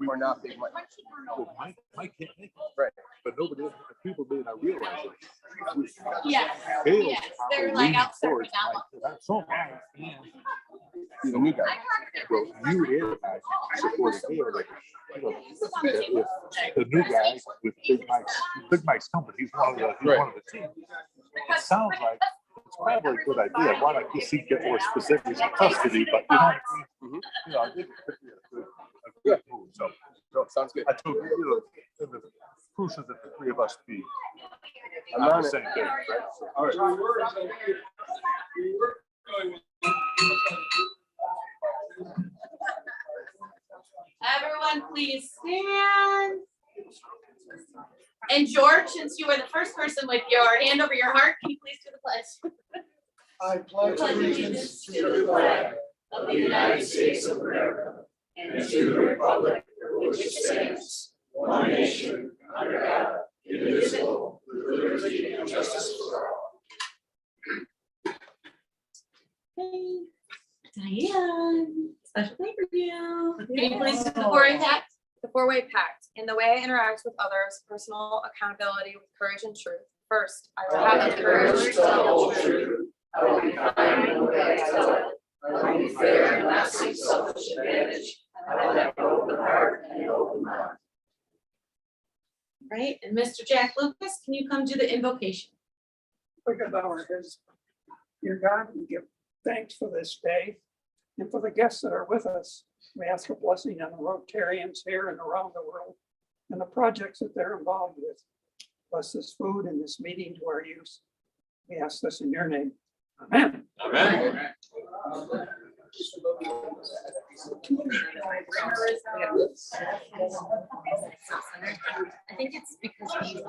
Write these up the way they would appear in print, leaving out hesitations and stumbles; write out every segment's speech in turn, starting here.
or not big Mike. Well, Mike can't make it. Right. But nobody, people may not realize it. Yes. Yes. They're like outside now. So He's a new guy. well, you and I supported Hale, like, you know, if the new guy with Big Mike's company, he's one of the team. It sounds like it's probably a good idea. Why not just get more specifics in custody? But you know what I mean? You know, I think it could be a good move. So Sounds good. I told you, the crucial that the three of us be I'm on on the it. same page, right? All right. Everyone, please stand. And George, since you were the first person with your hand over your heart, can you please do the pledge? I pledge allegiance to the flag of the United States of America and to the republic for which it stands, one nation, under God, indivisible, with liberty and justice for all. Okay. Diane, special day for you. Can you please do the four-way pact? The four-way pact. In the way I interact with others, personal accountability with courage and truth. First, I will have the courage to tell the truth. I will be kind in the way I tell it. I will be fair and not seek selfish advantage. I will have an open heart and an open mind. Right, and Mr. Jack Lucas, can you come do the invocation? Quick of our is, dear God, we give thanks for this day and for the guests that are with us. We ask a blessing on the Rotarians here and around the world and the projects that they're involved with. Bless this food and this meeting to our use. We ask this in your name. Amen. Amen. I think it's because we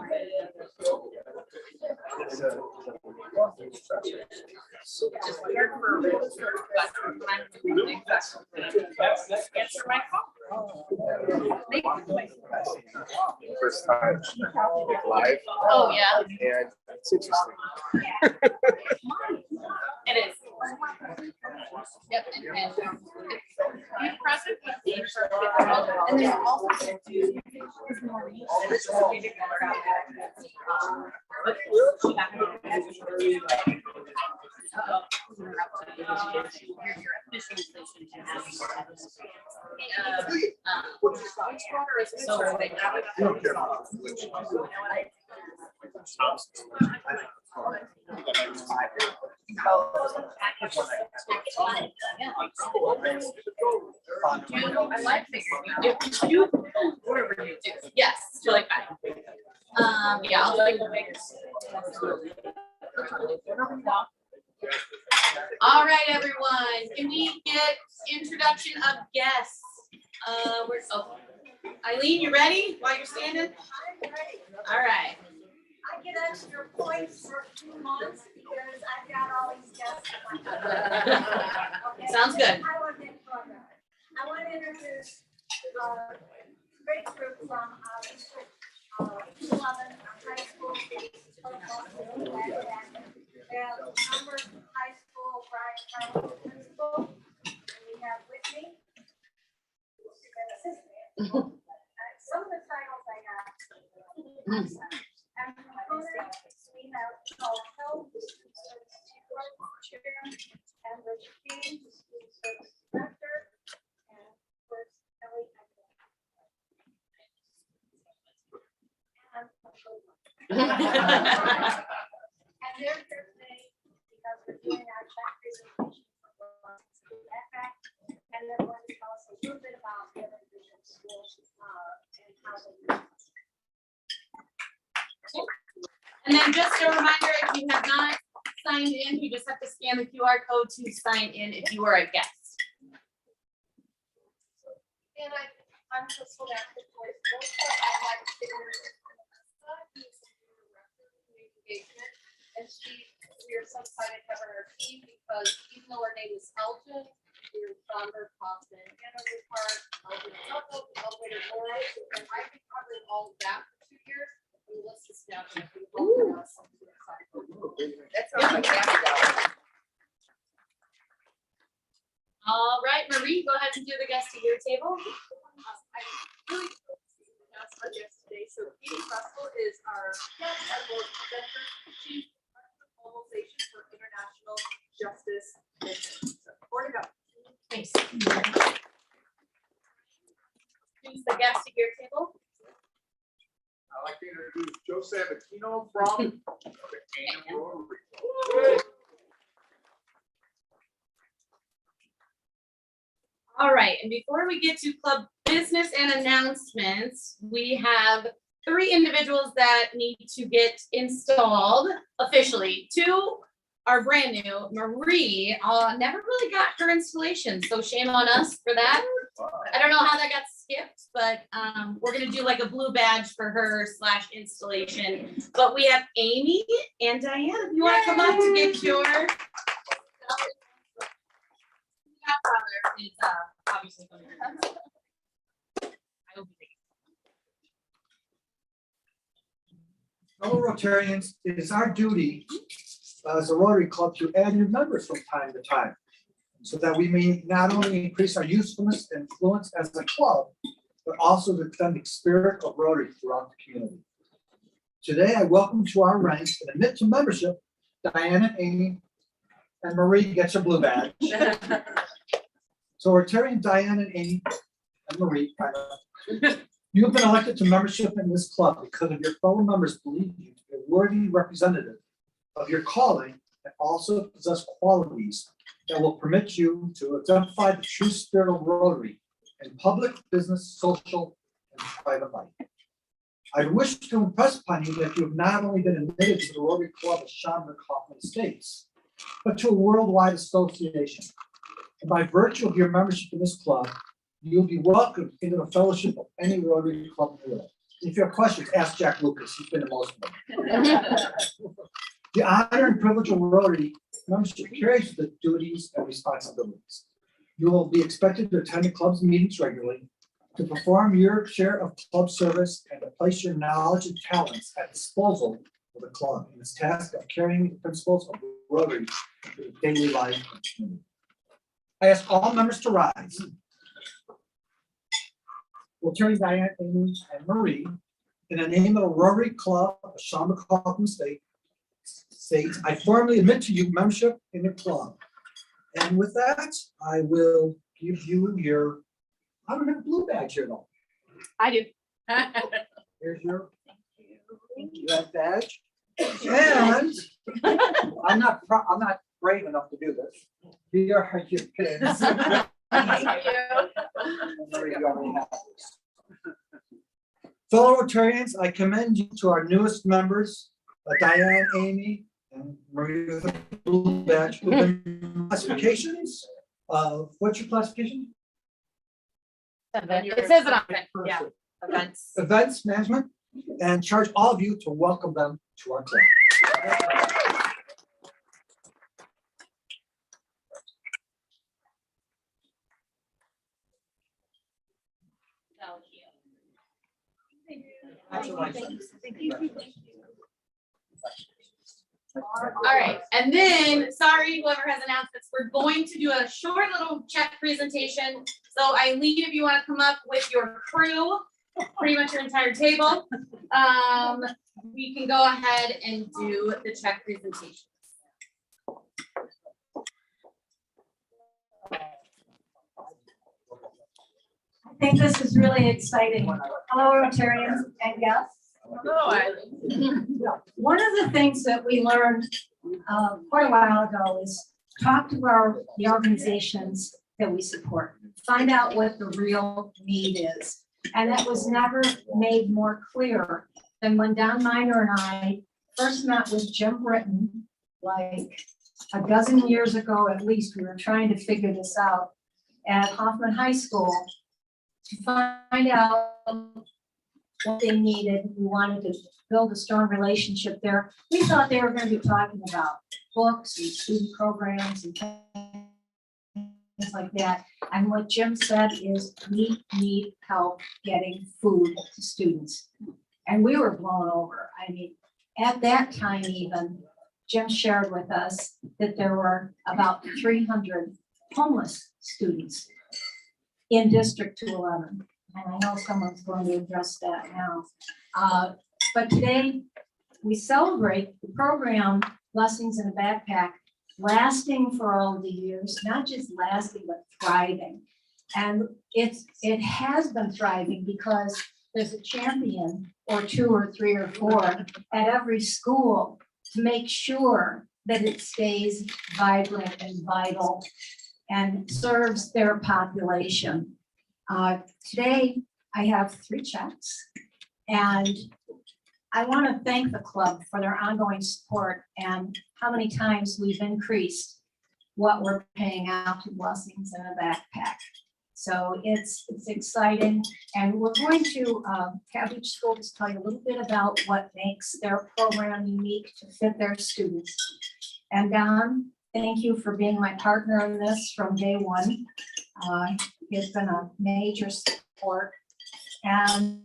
First time live. Oh, yeah, And it's interesting. it is. Yep, and you present with the and then also I like figuring you do whatever you do. Yes, you're like that. Yeah, I'll like the figures. All right, everyone. Can we get introduction of guests? Where's Eileen, you ready while you're standing? I'm ready. All right. I get extra points for 2 months because I've got all these guests. Okay. Sounds good. I want to introduce a great group from District 11, high school. They're Number High School, Brian Carlos Principal. And we have Whitney, who's an assistant. Some of the titles I got. And component, we have Paul Hill, who's chair, and Rich King, who's director, and of course, Ellie. And they're here today because we're doing our back presentation for FX, and they're going to tell us a little bit about the other vision schools and how they do it. And then just a reminder, if you have not signed in, you just have to scan the QR code to sign in if you are a guest. And I'm just so that the voice, I'd like to engagement, and we are so excited to have her on our team because even though her name is Elgin, we're founder, Boston, Hanover Park, Elgin, Elevator Laura, and I've been covering all of that for 2 years. And let's just now. That's All right, Marie, go ahead and do the guest to your table. I Chief Mobilization for International Justice Mission. So, more to go. Thanks. Who's the guest at your table? I'd like to introduce Joe Sabatino from the Canyon Rotary. All right, and before we get to club business and announcements, we have 3 individuals that need to get installed officially. 2 are brand new. Marie never really got her installation, so shame on us for that. I don't know how that got skipped, but we're gonna do like a blue badge for her / installation. But we have Amy and Diane, if you wanna come up to get your. Godfather is obviously coming. I hope you think. Fellow Rotarians, it is our duty as a Rotary Club to add new members from time to time, so that we may not only increase our usefulness and influence as a club, but also the authentic spirit of Rotary throughout the community. Today, I welcome to our ranks and admit to membership Diana, Amy, and Marie. Get your blue badge. So Rotarian Diane and Amy and Marie, you have been elected to membership in this club because of your fellow members believe you to be a worthy representative of your calling and also possess qualities that will permit you to exemplify the true spirit of Rotary in public, business, social, and private life. I wish to impress upon you that you have not only been admitted to the Rotary Club of Schaumburg Kaufman Estates, but to a worldwide association. And by virtue of your membership in this club, you'll be welcomed into the fellowship of any Rotary Club in the world. If you have questions, ask Jack Lucas. He's been the most of them. The honor and privilege of Rotary membership carries the duties and responsibilities. You will be expected to attend the club's meetings regularly, to perform your share of club service, and to place your knowledge and talents at disposal of the club in its task of carrying the principles of Rotary to the daily life of the community. I ask all members to rise. Rotary Diane, Amy, and Marie, in the name of the Rotary Club of Schaumburg Kaufman Estates, I formally admit to you membership in the club. And with that, I will give you your, I don't have a blue badge here though. I do. Here's your, you have badge. And I'm not brave enough to do this. Here are your pins. Thank you. Fellow Rotarians, I commend you to our newest members, Diane, Amy, and Marie with a blue badge. Classifications. What's your classification? It says it on it, yeah, events. Events management, and charge all of you to welcome them to our club. All right, and then, sorry, whoever has announcements, we're going to do a short little check presentation. So Eileen, if you want to come up with your crew, pretty much your entire table, we can go ahead and do the check presentation. I think this is really exciting. Hello, Rotarians and guests. Hello, Eileen. One of the things that we learned quite a while ago is talk to the organizations that we support. Find out what the real need is. And that was never made more clear than when Don Miner and I first met with Jim Britton, like a dozen years ago at least. We were trying to figure this out at Hoffman High School to find out what they needed. We wanted to build a strong relationship there. We thought they were going to be talking about books and student programs and things like that. And what Jim said is we need help getting food to students. And we were blown over. I mean, at that time even, Jim shared with us that there were about 300 homeless students in District 211. And I know someone's going to address that now. But today, we celebrate the program Blessings in a Backpack lasting for all the years, not just lasting, but thriving. And it has been thriving because there's a champion or 2 or 3 or 4 at every school to make sure that it stays vibrant and vital and serves their population. Today, I have 3 checks, and I want to thank the club for their ongoing support and how many times we've increased what we're paying out to Blessings in a Backpack. So it's exciting, and we're going to have each school just tell you a little bit about what makes their program unique to fit their students. And Don, thank you for being my partner in this from day one. It's been a major support. And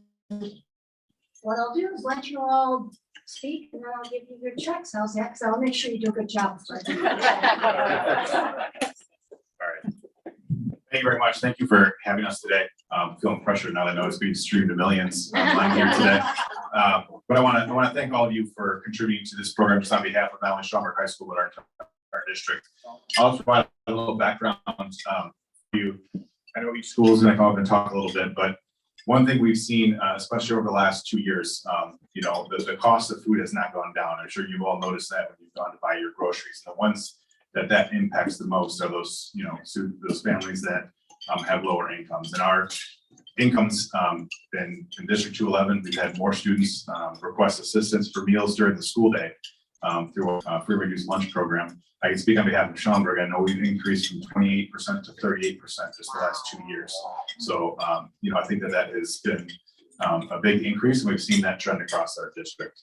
what I'll do is let you all speak, and then I'll give you your checks. How's that? Because I'll make sure you do a good job. All right. Thank you very much. Thank you for having us today. Feeling pressure now that I know it's being streamed to millions online here today. But I want to thank all of you for contributing to this program just on behalf of not only Schaumburg High School, but our district. I'll provide a little background for you. I know each school is going to come up and talk a little bit, but one thing we've seen, especially over the last 2 years, the cost of food has not gone down. I'm sure you've all noticed that when you've gone to buy your groceries. And the ones that impacts the most are those, those families that have lower incomes. And our incomes in District 211, we've had more students request assistance for meals during the school day through a free reduced lunch program. I can speak on behalf of Schaumburg. I know we've increased from 28% to 38% just the last 2 years. So, I think that has been a big increase, and we've seen that trend across our district.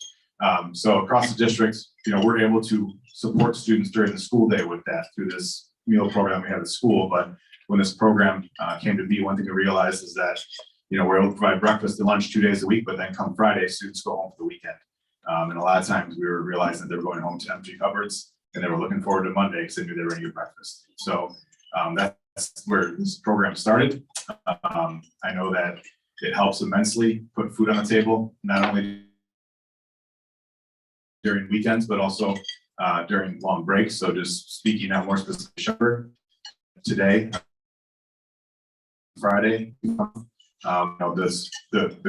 So across the district, we're able to support students during the school day with that through this meal program we have at school. But when this program came to be, one thing to realize is that, we're able to provide breakfast and lunch 2 days a week, but then come Friday, students go home for the weekend. And a lot of times we were realizing that they were going home to empty cupboards, and they were looking forward to Monday because they knew they were going to get breakfast. So that's where this program started. I know that it helps immensely put food on the table, not only during weekends, but also during long breaks. So just speaking out more specifically, today, Friday, the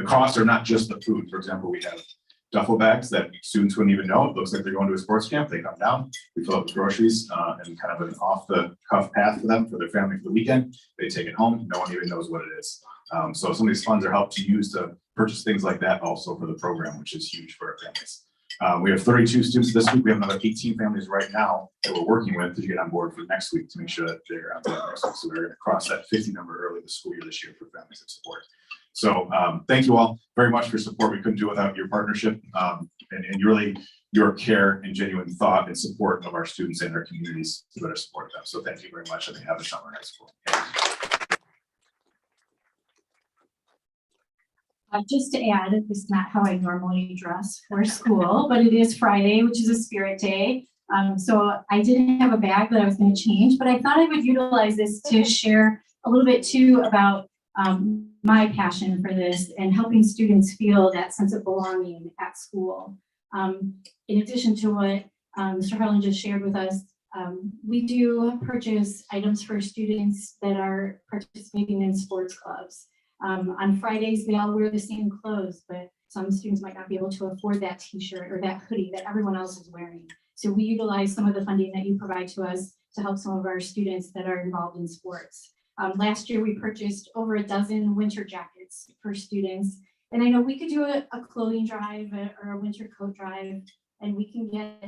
costs are not just the food. For example, we have duffel bags that students wouldn't even know. It looks like they're going to a sports camp. They come down, we fill up with groceries and kind of an off the cuff path for them, for their family for the weekend. They take it home. No one even knows what it is. So some of these funds are helped to use to purchase things like that also for the program, which is huge for our families. We have 32 students this week. We have another 18 families right now that we're working with to get on board for next week to make sure that they're on board next week. So we're going to cross that 50 number early this school year this year for families that support. So thank you all very much for support. We couldn't do it without your partnership and really your care and genuine thought and support of our students and our communities that are supporting them. So thank you very much on behalf of Schaumburg High School. Just to add, it's not how I normally dress for school, but it is Friday, which is a spirit day. So I didn't have a bag that I was going to change, but I thought I would utilize this to share a little bit too about my passion for this and helping students feel that sense of belonging at school. In addition to what Mr. Harlan just shared with us, we do purchase items for students that are participating in sports clubs. On Fridays, they all wear the same clothes, but some students might not be able to afford that t-shirt or that hoodie that everyone else is wearing. So we utilize some of the funding that you provide to us to help some of our students that are involved in sports. Last year, we purchased over a dozen winter jackets for students. And I know we could do a clothing drive or a winter coat drive, and we can get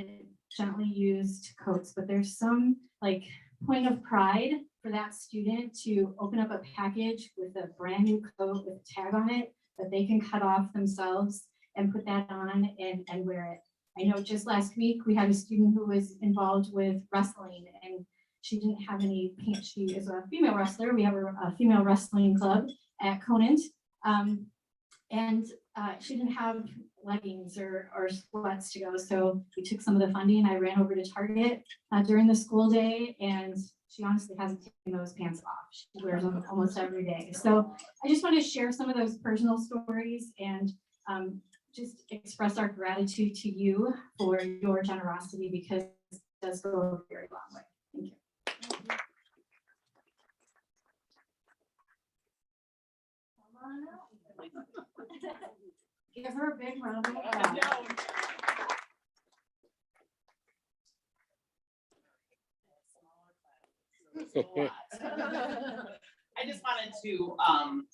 gently used coats, but there's some point of pride for that student to open up a package with a brand new coat with a tag on it that they can cut off themselves and put that on and wear it. I know just last week we had a student who was involved with wrestling, and she didn't have any pants. She is a female wrestler. We have a female wrestling club at Conant. And she didn't have leggings or sweats to go. So we took some of the funding. I ran over to Target during the school day, and she honestly hasn't taken those pants off. She wears them almost every day. So I just want to share some of those personal stories and just express our gratitude to you for your generosity because it does go a very long way. Thank you. Come on out. Give her a big round of applause. I just wanted to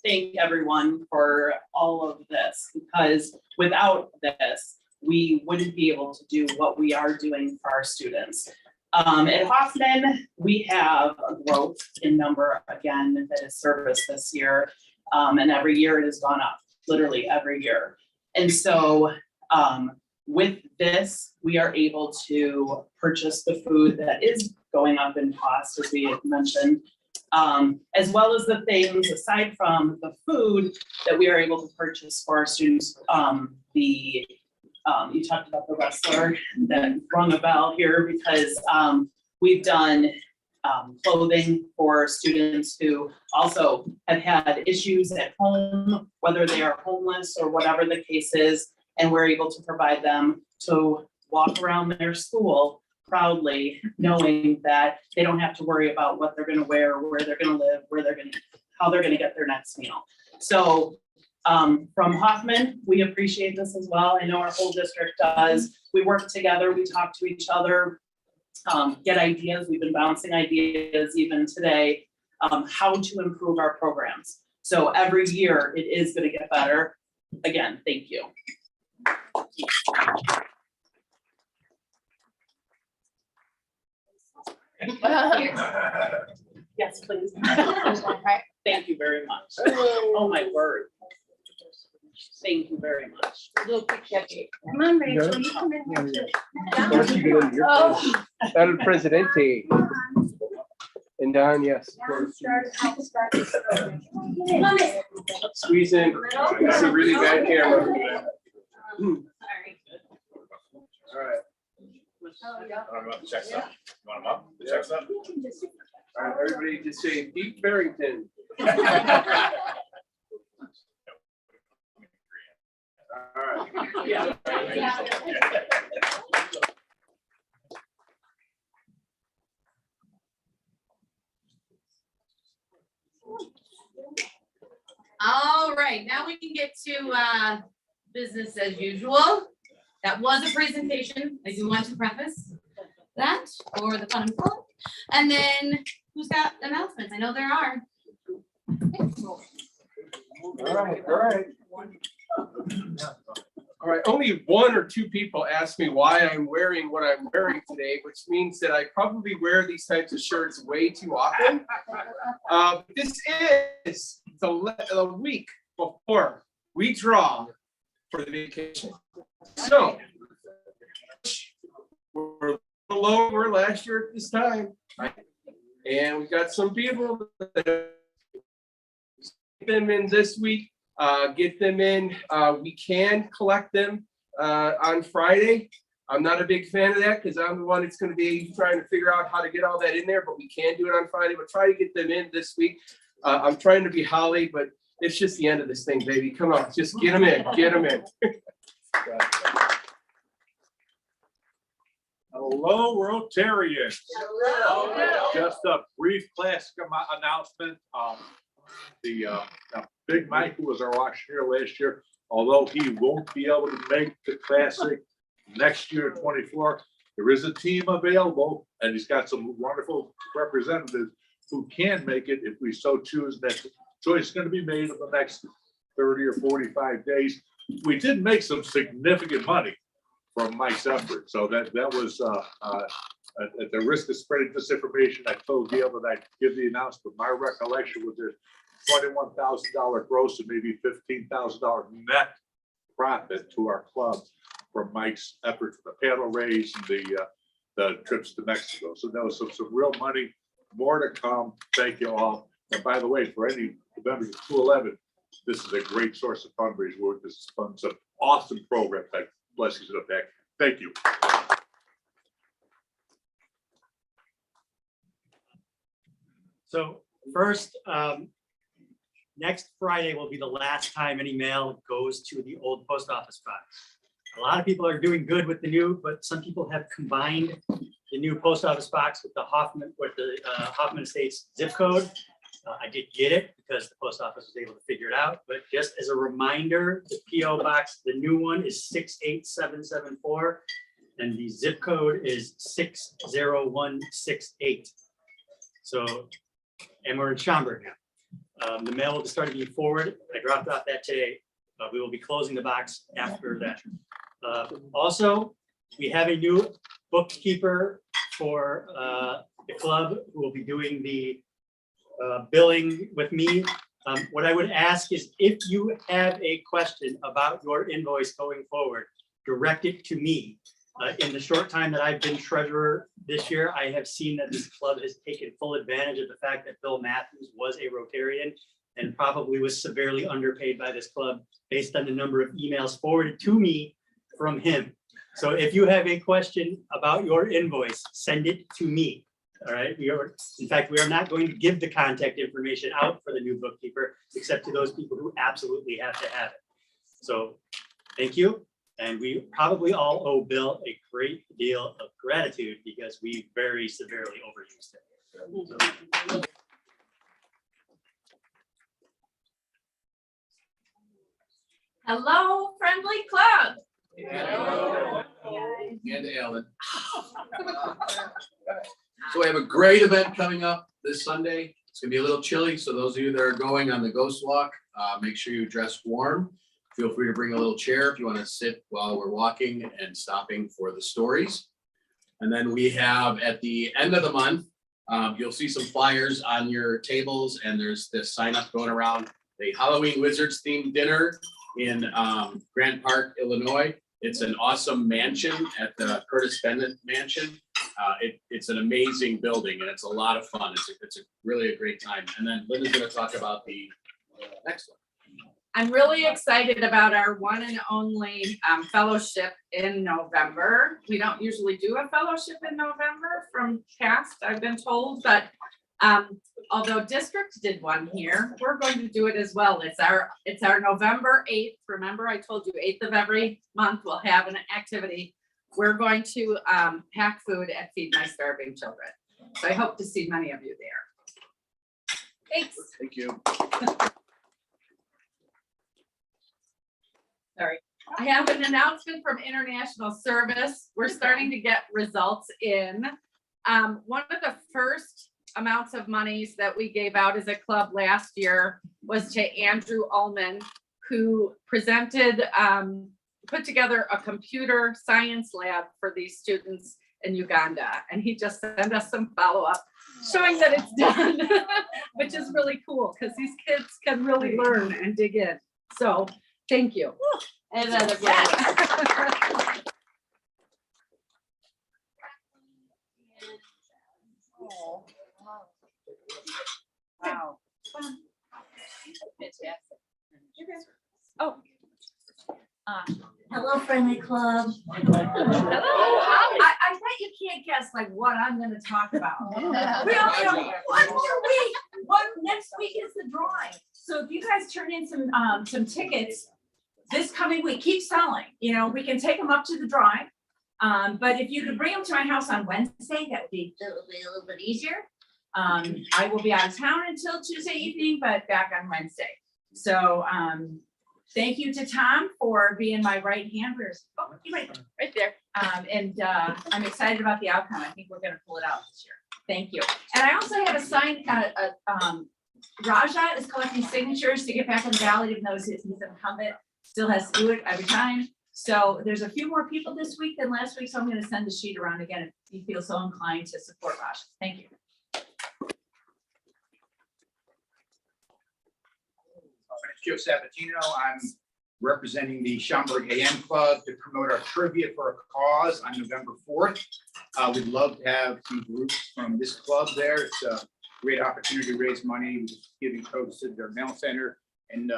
thank everyone for all of this, because without this, we wouldn't be able to do what we are doing for our students. At Hoffman, we have a growth in number again that is serviced this year. And every year it has gone up, literally every year. And so with this, we are able to purchase the food that is going up in cost, as we had mentioned, as well as the things aside from the food that we are able to purchase for our students. You talked about the wrestler that rung a bell here, because we've done clothing for students who also have had issues at home, whether they are homeless or whatever the case is, and we're able to provide them to walk around their school proudly, knowing that they don't have to worry about what they're gonna wear, where they're gonna live, how they're gonna get their next meal. So from Hoffman, we appreciate this as well. I know our whole district does. We work together, we talk to each other, get ideas. We've been bouncing ideas even today, how to improve our programs. So every year it is gonna get better. Again, thank you. Yes, please. Thank you very much. Oh, my word. Thank you very much. Come on, Rachel, you come in here too. Once you get in your Oh. El Presidente. And Don, yes. Down, start, start. Come on in. Squeeze in. It's a really bad camera. Sorry. All right. Checks up. You want them up? The checks up? All right, everybody just say Pete Barrington. All right. Yeah. All right, now we can get to business as usual. That was a presentation. I do want to preface that for the fun and fun. And then who's got announcements? I know there are. All right, all right. All right, only one or two people asked me why I'm wearing what I'm wearing today, which means that I probably wear these types of shirts way too often. This is the week before we draw for the vacation. So we're below where we were last year at this time. And we got some people that get them in this week. Get them in. We can collect them on Friday. I'm not a big fan of that because I'm the one that's going to be trying to figure out how to get all that in there, but we can do it on Friday. But try to get them in this week. I'm trying to be Holly, but it's just the end of this thing, baby. Come on, just get them in. Get them in. Hello, Rotarians. Hello. Just a brief class announcement. The Big Mike, who was our auctioneer last year, although he won't be able to make the classic next year, 24, there is a team available, and he's got some wonderful representatives who can make it if we so choose. That choice is going to be made in the next 30 or 45 days. We did make some significant money from Mike's effort, so that was at the risk of spreading disinformation, I told Gail that I'd give the announcement. My recollection was there's $21,000 gross and maybe $15,000 net profit to our club from Mike's effort for the paddle raise and the trips to Mexico. So that was some real money, more to come. Thank you all. And by the way, for any members of 211, this is a great source of fundraising work. This is fun, some awesome programs. Blessings in effect. Thank you. So first, next Friday will be the last time any mail goes to the old post office box. A lot of people are doing good with the new, but some people have combined the new post office box with the Hoffman Estates zip code. I did get it because the post office was able to figure it out, but just as a reminder, the PO box, the new one is 68774 and the zip code is 60168. So, and we're in Schaumburg now. The mail will be starting to be forwarded. I dropped off that today. We will be closing the box after that. Also, we have a new bookkeeper for the club who will be doing the billing with me. What I would ask is if you have a question about your invoice going forward, direct it to me. In the short time that I've been treasurer this year, I have seen that this club has taken full advantage of the fact that Bill Matthews was a Rotarian and probably was severely underpaid by this club based on the number of emails forwarded to me from him. So if you have a question about your invoice, send it to me. All right, in fact, we are not going to give the contact information out for the new bookkeeper, except to those people who absolutely have to have it. So thank you. And we probably all owe Bill a great deal of gratitude because we very severely overused it. So, Hello, friendly club. And Ellen. So we have a great event coming up this Sunday. It's gonna be a little chilly, so those of you that are going on the Ghost Walk, make sure you dress warm. Feel free to bring a little chair if you want to sit while we're walking and stopping for the stories. And then we have at the end of the month, you'll see some flyers on your tables, and there's this sign up going around the Halloween Wizards themed dinner in Grant Park, Illinois. It's an awesome mansion at the Curtis Bennett Mansion. It's an amazing building and it's a lot of fun. It's really a great time. And then Linda's going to talk about the next one. I'm really excited about our one and only fellowship in November. We don't usually do a fellowship in November from past, I've been told, but although district did one here, we're going to do it as well. It's our November 8th. Remember, I told you 8th of every month we'll have an activity. We're going to pack food at Feed My Starving Children. So I hope to see many of you there. Thanks. Thank you. Sorry. I have an announcement from International Service. We're starting to get results in. One of the first amounts of monies that we gave out as a club last year was to Andrew Ullman, who presented, put together a computer science lab for these students in Uganda. And he just sent us some follow-up showing that it's done, which is really cool because these kids can really learn and dig in. So thank you. And then wow. Fantastic. Oh. Hello, friendly club. Hello. I bet you can't guess like what I'm gonna talk about. We only have 1 more week. Next week is the drawing. So if you guys turn in some tickets this coming week, keep selling. You know, we can take them up to the drawing. But if you could bring them to my house on Wednesday, that would be a little bit easier. I will be out of town until Tuesday evening, but back on Wednesday. So thank you to Tom for being my right hand. Oh, you're right there. And I'm excited about the outcome. I think we're going to pull it out this year. Thank you. And I also have a sign. Raja is collecting signatures to get back on the ballot, even though he's an incumbent. Still has to do it every time. So there's a few more people this week than last week. So I'm going to send the sheet around again if you feel so inclined to support Raja. Thank you. Joe Sabatino. I'm representing the Schaumburg AM Club to promote our trivia for a cause on November 4th. We'd love to have some groups from this club there. It's a great opportunity to raise money, giving codes to their mail center and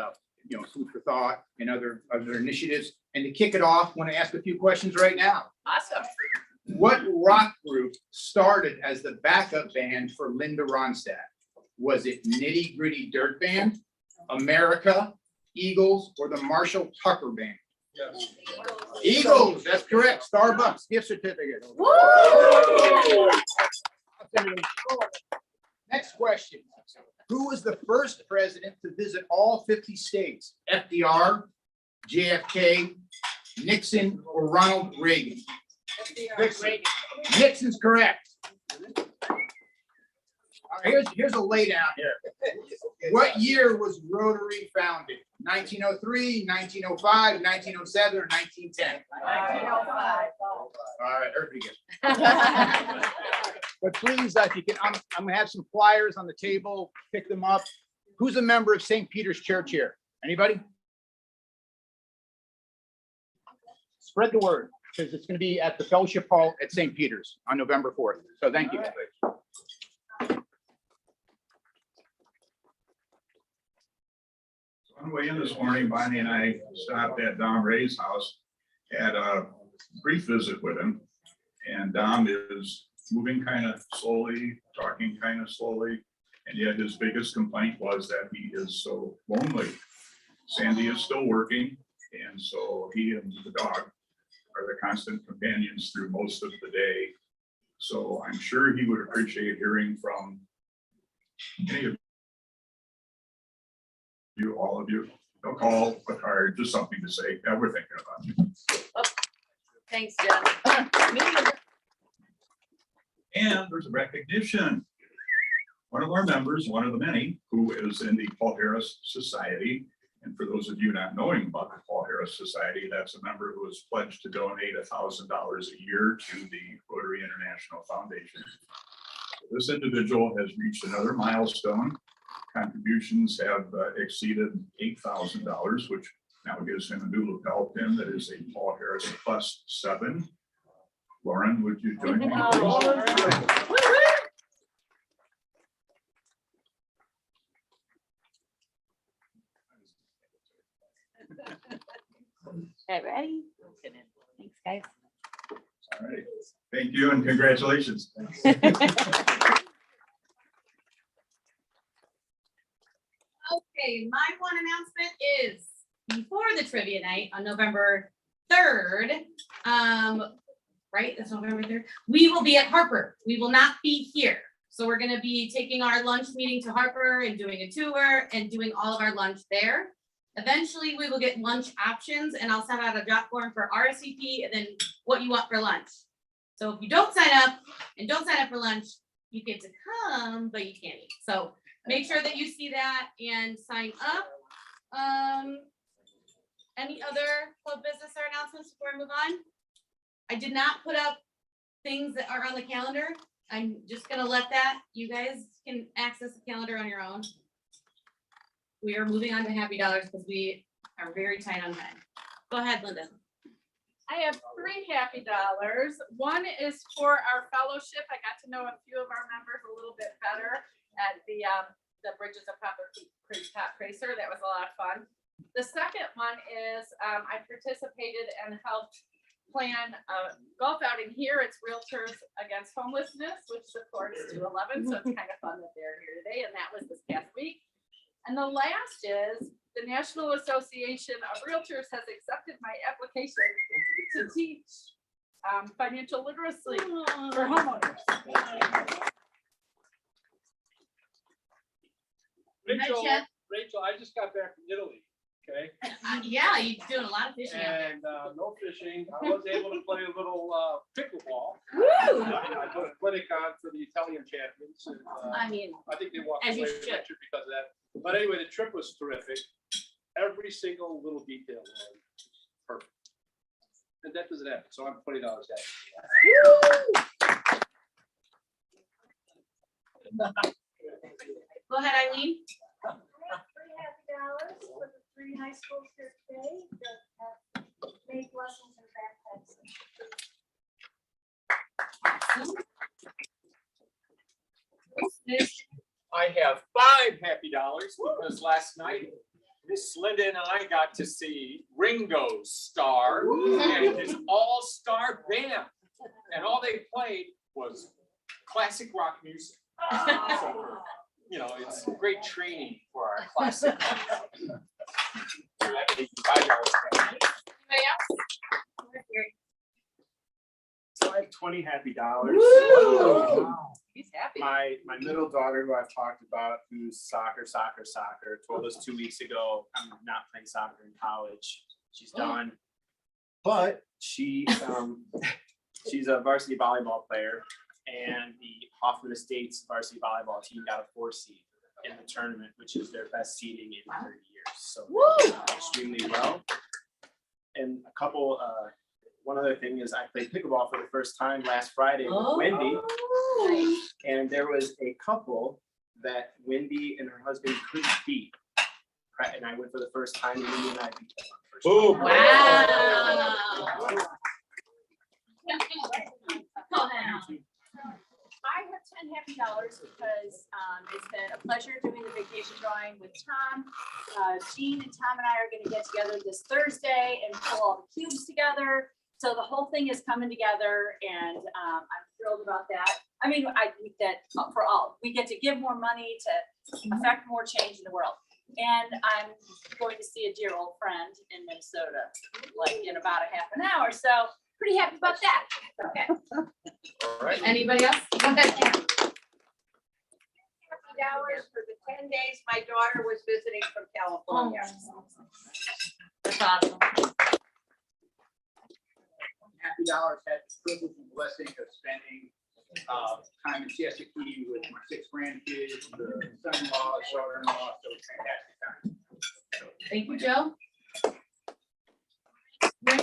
food for thought and other initiatives. And to kick it off, I want to ask a few questions right now. Awesome. What rock group started as the backup band for Linda Ronstadt? Was it Nitty Gritty Dirt Band, America, Eagles, or the Marshall Tucker Band? Eagles, that's correct. Starbucks gift certificate. Next question. Who was the first president to visit all 50 states? FDR, JFK, Nixon, or Ronald Reagan? Nixon's correct. All right, here's a laydown here. What year was Rotary founded? 1903, 1905, 1907, or 1910? 1905. All right, everybody good. But please, if you can, I'm gonna have some flyers on the table, pick them up. Who's a member of St. Peter's Church here? Anybody? Spread the word, because it's gonna be at the Fellowship Hall at St. Peter's on November 4th. So thank you. On the way in this morning, Bonnie and I stopped at Dom Ray's house, had a brief visit with him. And Dom is moving kind of slowly, talking kind of slowly. And yet his biggest complaint was that he is so lonely. Sandy is still working. And so he and the dog are the constant companions through most of the day. So I'm sure he would appreciate hearing from any of you, all of you. They'll call, a card, just something to say, yeah, we're thinking about you. Thanks, Jen. And there's a recognition. One of our members, one of the many, who is in the Paul Harris Society. And for those of you not knowing about the Paul Harris Society, that's a member who has pledged to donate $1,000 a year to the Rotary International Foundation. This individual has reached another milestone. Contributions have exceeded $8,000, which now gives him a new lapel pin that is a Paul Harris +7. Lauren, would you join me? Okay, ready? Thanks, guys. All right. Thank you and congratulations. Okay, my one announcement is before the trivia night on November 3rd, right, that's November 3rd, we will be at Harper. We will not be here. So we're gonna be taking our lunch meeting to Harper and doing a tour and doing all of our lunch there. Eventually, we will get lunch options and I'll send out a drop form for RSVP and then what you want for lunch. So if you don't sign up and don't sign up for lunch, you get to come, but you can't eat. So make sure that you see that and sign up. Any other club business or announcements before I move on? I did not put up things that are on the calendar. I'm just gonna let that, you guys can access the calendar on your own. We are moving on to Happy Dollars because we are very tight on time. Go ahead, Linda. I have 3 Happy Dollars. One is for our fellowship. I got to know a few of our members a little bit better at the Bridges of Poplar Creek Top Racer. That was a lot of fun. The second one is I participated and helped plan a golf outing here. It's Realtors Against Homelessness, which supports 211. So it's kind of fun that they're here today. And that was this past week. And the last is the National Association of Realtors has accepted my application to teach financial literacy for homeowners. Rachel, I just got back from Italy, okay? Yeah, you're doing a lot of fishing. And no fishing. I was able to play a little pickleball. Woo! I put a clinic on for the Italian champions. And, I mean, I think they walked as away you with should. the trip because of that. But anyway, the trip was terrific. Every single little detail was perfect. And that doesn't happen. So I'm $20 Go ahead, Eileen. $3 for the 3 high schools here today that have made lessons in backpacks. I have 5 Happy Dollars because last night Miss Linda and I got to see Ringo's Star and his all-star band. And all they played was classic rock music. So you know, it's great training for our classic. Anybody else? So I have 20 happy dollars. He's happy. My middle daughter, who I've talked about, who's soccer, told us 2 weeks ago, I'm not playing soccer in college. She's done. But she's a varsity volleyball player, and the Hoffman Estates varsity volleyball team got a 4 seed in the tournament, which is their best seeding in 30 years. So they're doing extremely well. And a couple, one other thing is I played pickleball for the first time last Friday with Wendy. And there was a couple that Wendy and her husband couldn't beat. And I went for the first time, and Wendy and I beat them on the first time. Wow. I have 10 happy dollars because it's been a pleasure doing the vacation drawing with Tom. Jean and Tom and I are going to get together this Thursday and pull all the cubes together. So the whole thing is coming together, and I'm thrilled about that. I mean, I think that for all, we get to give more money to affect more change in the world. And I'm going to see a dear old friend in Minnesota, like in about a half an hour. So pretty happy about that. Okay. All right. Anybody else? Go ahead. $50 for the 10 days my daughter was visiting from California. That's awesome. Happy dollars had the privilege and blessing of spending time in Siesta Key with my 6 grandkids, the son-in-law, daughter-in-law, so it's fantastic time. Thank you, Joe. $500.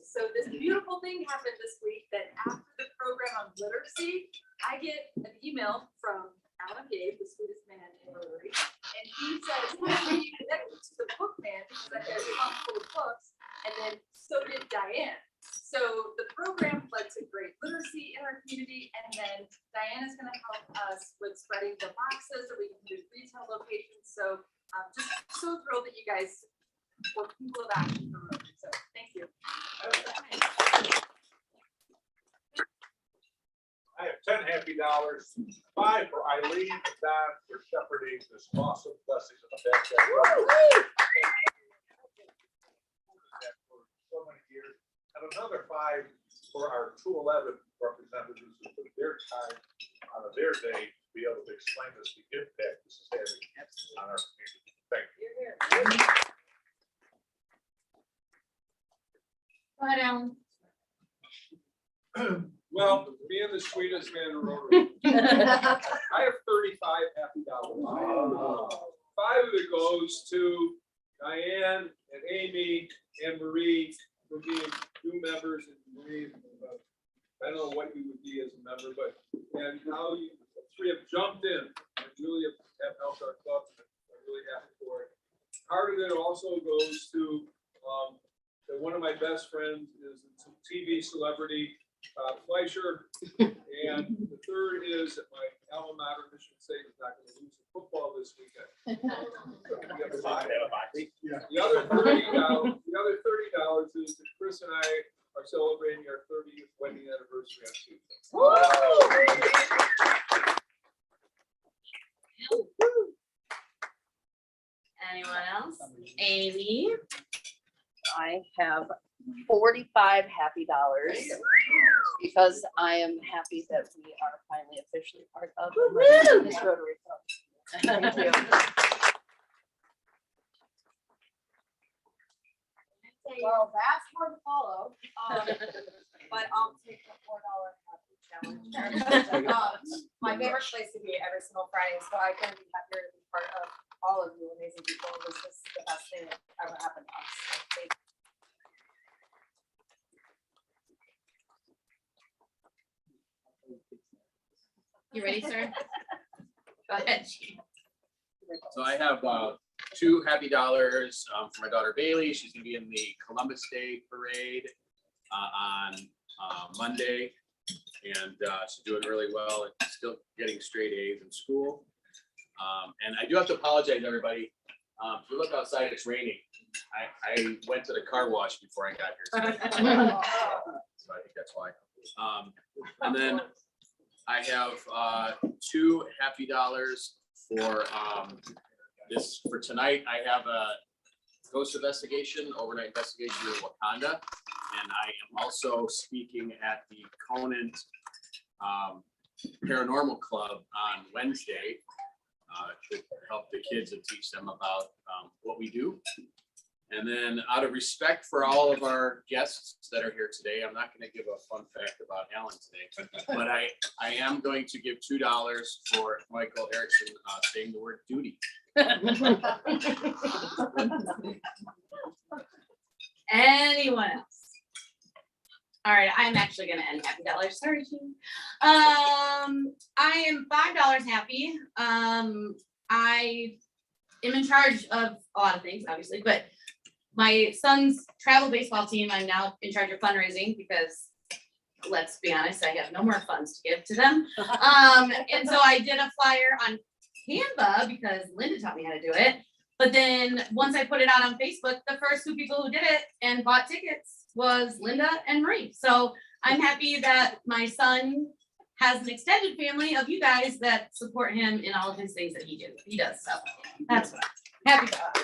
So this beautiful thing happened this week that after the program on literacy, I get an email from Alan Gabe, the sweetest man in Rotary, and he says, "Hey, you connected to the book man because I had a trunk full of books," and then so did Diane. So the program led to great literacy in our community, and then Diane is going to help us with spreading the boxes that we can do retail locations. So just so thrilled that you guys were people of action for Rotary. So thank you. I have 10 happy dollars, 5 for Eileen and Don for shepherding this awesome blessings of the best. So many years, and another 5 for our 211 representatives who took their time out of their day to be able to explain this, the impact this is having on our community. Thank you. Go ahead, Alan. Well, being the sweetest man in Rotary, I have 35 happy dollars. 5 of it goes to Diane and Amy and Marie for being new members, and Marie, I don't know what you would be as a member, but and how you 3 have jumped in and really have helped our club. I'm really happy for it. Part of it also goes to that one of my best friends is a TV celebrity, Fleischer, and the third is that my alma mater, Michigan State, is not going to lose in football this weekend. The other $30 is that Chris and I are celebrating our 30th wedding anniversary on Tuesday. Anyone else? Amy? I have 45 happy dollars because I am happy that we are finally officially part of this Rotary Club. Thank you. Well, that's hard to follow, but I'll take the $4 challenge. My favorite place to be every single Friday, so I couldn't be happier to be part of all of you amazing people. This is the best thing that ever happened to us. So thank You ready, sir? Go ahead. So I have 2 happy dollars for my daughter Bailey. She's gonna be in the Columbus Day Parade on Monday. And she's doing really well and still getting straight A's in school. And I do have to apologize, everybody. If you look outside, it's raining. I went to the car wash before I got here. So I think that's why. And then I have two happy dollars for this, for tonight. I have a ghost investigation, overnight investigation in Wakanda. And I am also speaking at the Conant Paranormal Club on Wednesday to help the kids and teach them about what we do. And then out of respect for all of our guests that are here today, I'm not going to give a fun fact about Alan today, but I am going to give $2 for Michael Erickson saying the word duty. Anyone else? All right, I'm actually gonna end happy dollars. Sorry, Jean. I am $5 happy. I am in charge of a lot of things, obviously, but my son's travel baseball team, I'm now in charge of fundraising because let's be honest, I have no more funds to give to them. And so I did a flyer on Canva because Linda taught me how to do it. But then once I put it out on Facebook, the first two people who did it and bought tickets was Linda and Marie. So I'm happy that my son has an extended family of you guys that support him in all of his things that he does. So that's what I'm happy about.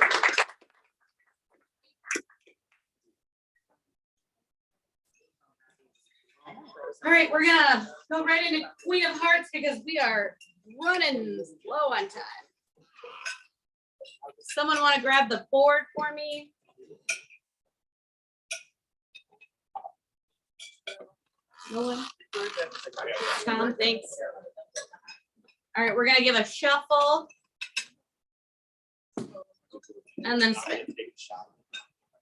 All right, we're gonna go right into Queen of Hearts because we are running low on time. Someone want to grab the board for me? No one? Tom, thanks. All right, we're gonna give a shuffle. And then spin.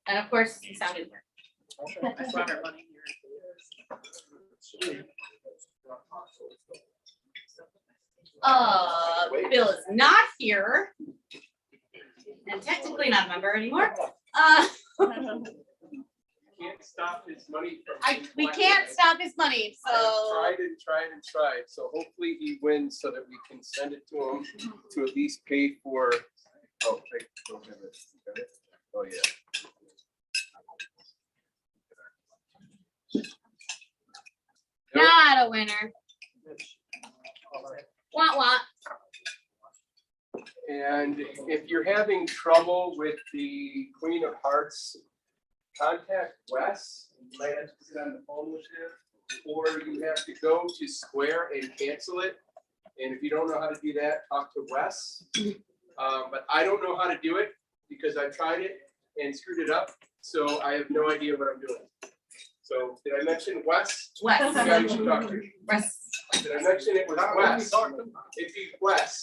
And of course, the sound is here. I brought our money here. Bill is not here. And technically not a member anymore. Can't stop his money from. We can't stop his money, so. I've tried and tried, so hopefully he wins so that we can send it to him to at least pay for. Oh, oh, yeah. Not a winner. Want. And if you're having trouble with the Queen of Hearts, contact Wes. You might have to sit on the phone with him, or you have to go to Square and cancel it. And if you don't know how to do that, talk to Wes. But I don't know how to do it because I tried it and screwed it up. So I have no idea what I'm doing. So did I mention Wes? Wes. The guy you should talk to. Wes. Did I mention it was Wes? It'd be Wes.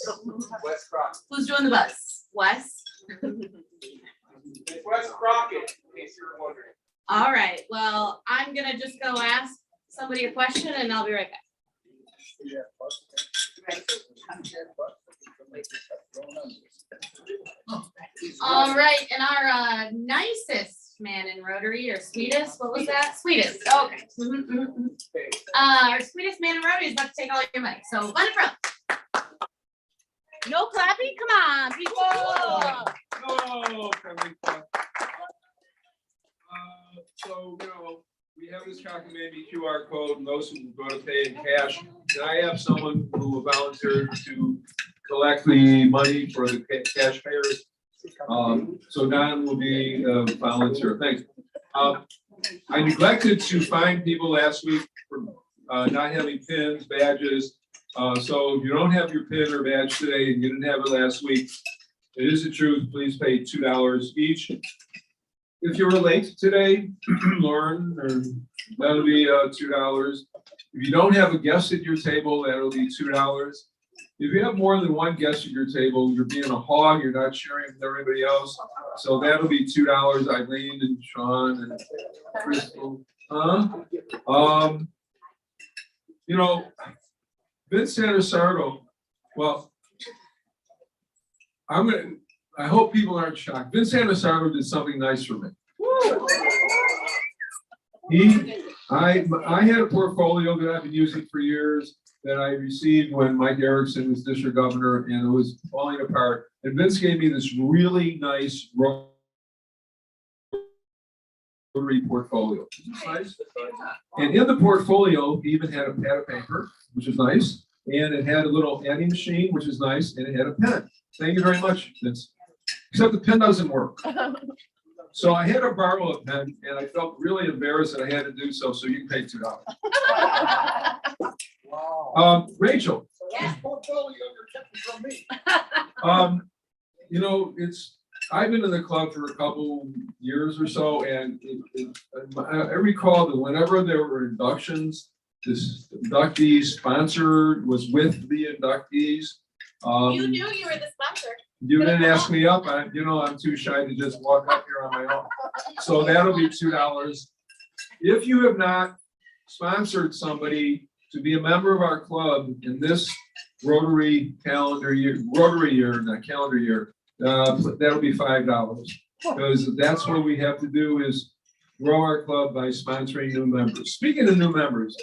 Wes Crockett. Who's doing the bus? Wes? It's Wes Crockett, in case you were wondering. All right, well, I'm gonna just go ask somebody a question and I'll be right back. All right, and our nicest man in Rotary, or sweetest, what was that? Sweetest, okay. Our sweetest man in Rotary is about to take all your money, so run it from. No clapping, come on, people. Oh, so, we have this complimentary QR code, and those who go to pay in cash. And I have someone who will volunteer to collect the money for the cash payers. So Don will be a volunteer. Thanks. I neglected to find people last week for not having pins, badges. So if you don't have your pin or badge today and you didn't have it last week, it is the truth. Please pay $2 each. If you were late today, Lauren, that'll be $2. If you don't have a guest at your table, that'll be $2. If you have more than one guest at your table, you're being a hog, you're not sharing with everybody else. So that'll be $2. Eileen and Sean and Crystal. Vince Santasardo, well, I hope people aren't shocked. Vince Santasardo did something nice for me. I had a portfolio that I've been using for years that I received when Mike Erickson was district governor, and it was falling apart. And Vince gave me this really nice Rotary portfolio. Isn't this nice? And in the portfolio, he even had a pad of paper, which is nice, and it had a little adding machine, which is nice, and it had a pen. Thank you very much, Vince. Except the pen doesn't work. So I had to borrow a pen, and I felt really embarrassed that I had to do so. So you can pay $2. Rachel. Yes. You know, I've been in the club for a couple years or so, and I recall that whenever there were inductions, this inductee sponsor was with the inductees. You knew you were the sponsor. You didn't ask me up. I'm too shy to just walk up here on my own. So that'll be $2. If you have not sponsored somebody to be a member of our club in this Rotary year, not calendar year, that'll be $5. Because that's what we have to do is grow our club by sponsoring new members. Speaking of new members,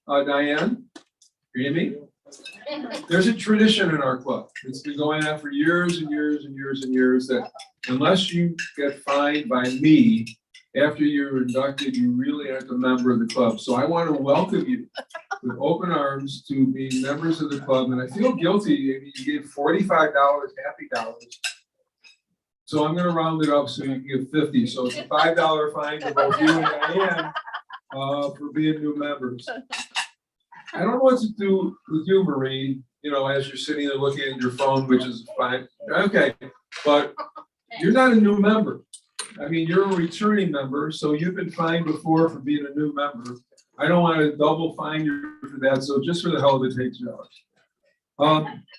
Diane, Amy, there's a tradition in our club. It's been going on for years and years and years and years that unless you get fined by me after you're inducted, you really aren't a member of the club. So I want to welcome you with open arms to be members of the club. And I feel guilty. You gave $45 happy dollars. So I'm going to round it up so you can give 50. So it's a $5 fine to both you and Diane for being new members. I don't know what to do with you, Marie, you know, as you're sitting there looking at your phone, which is fine. Okay, but you're not a new member. I mean, you're a returning member, so you've been fined before for being a new member. I don't want to double fine you for that, so just for the hell of it, take $2.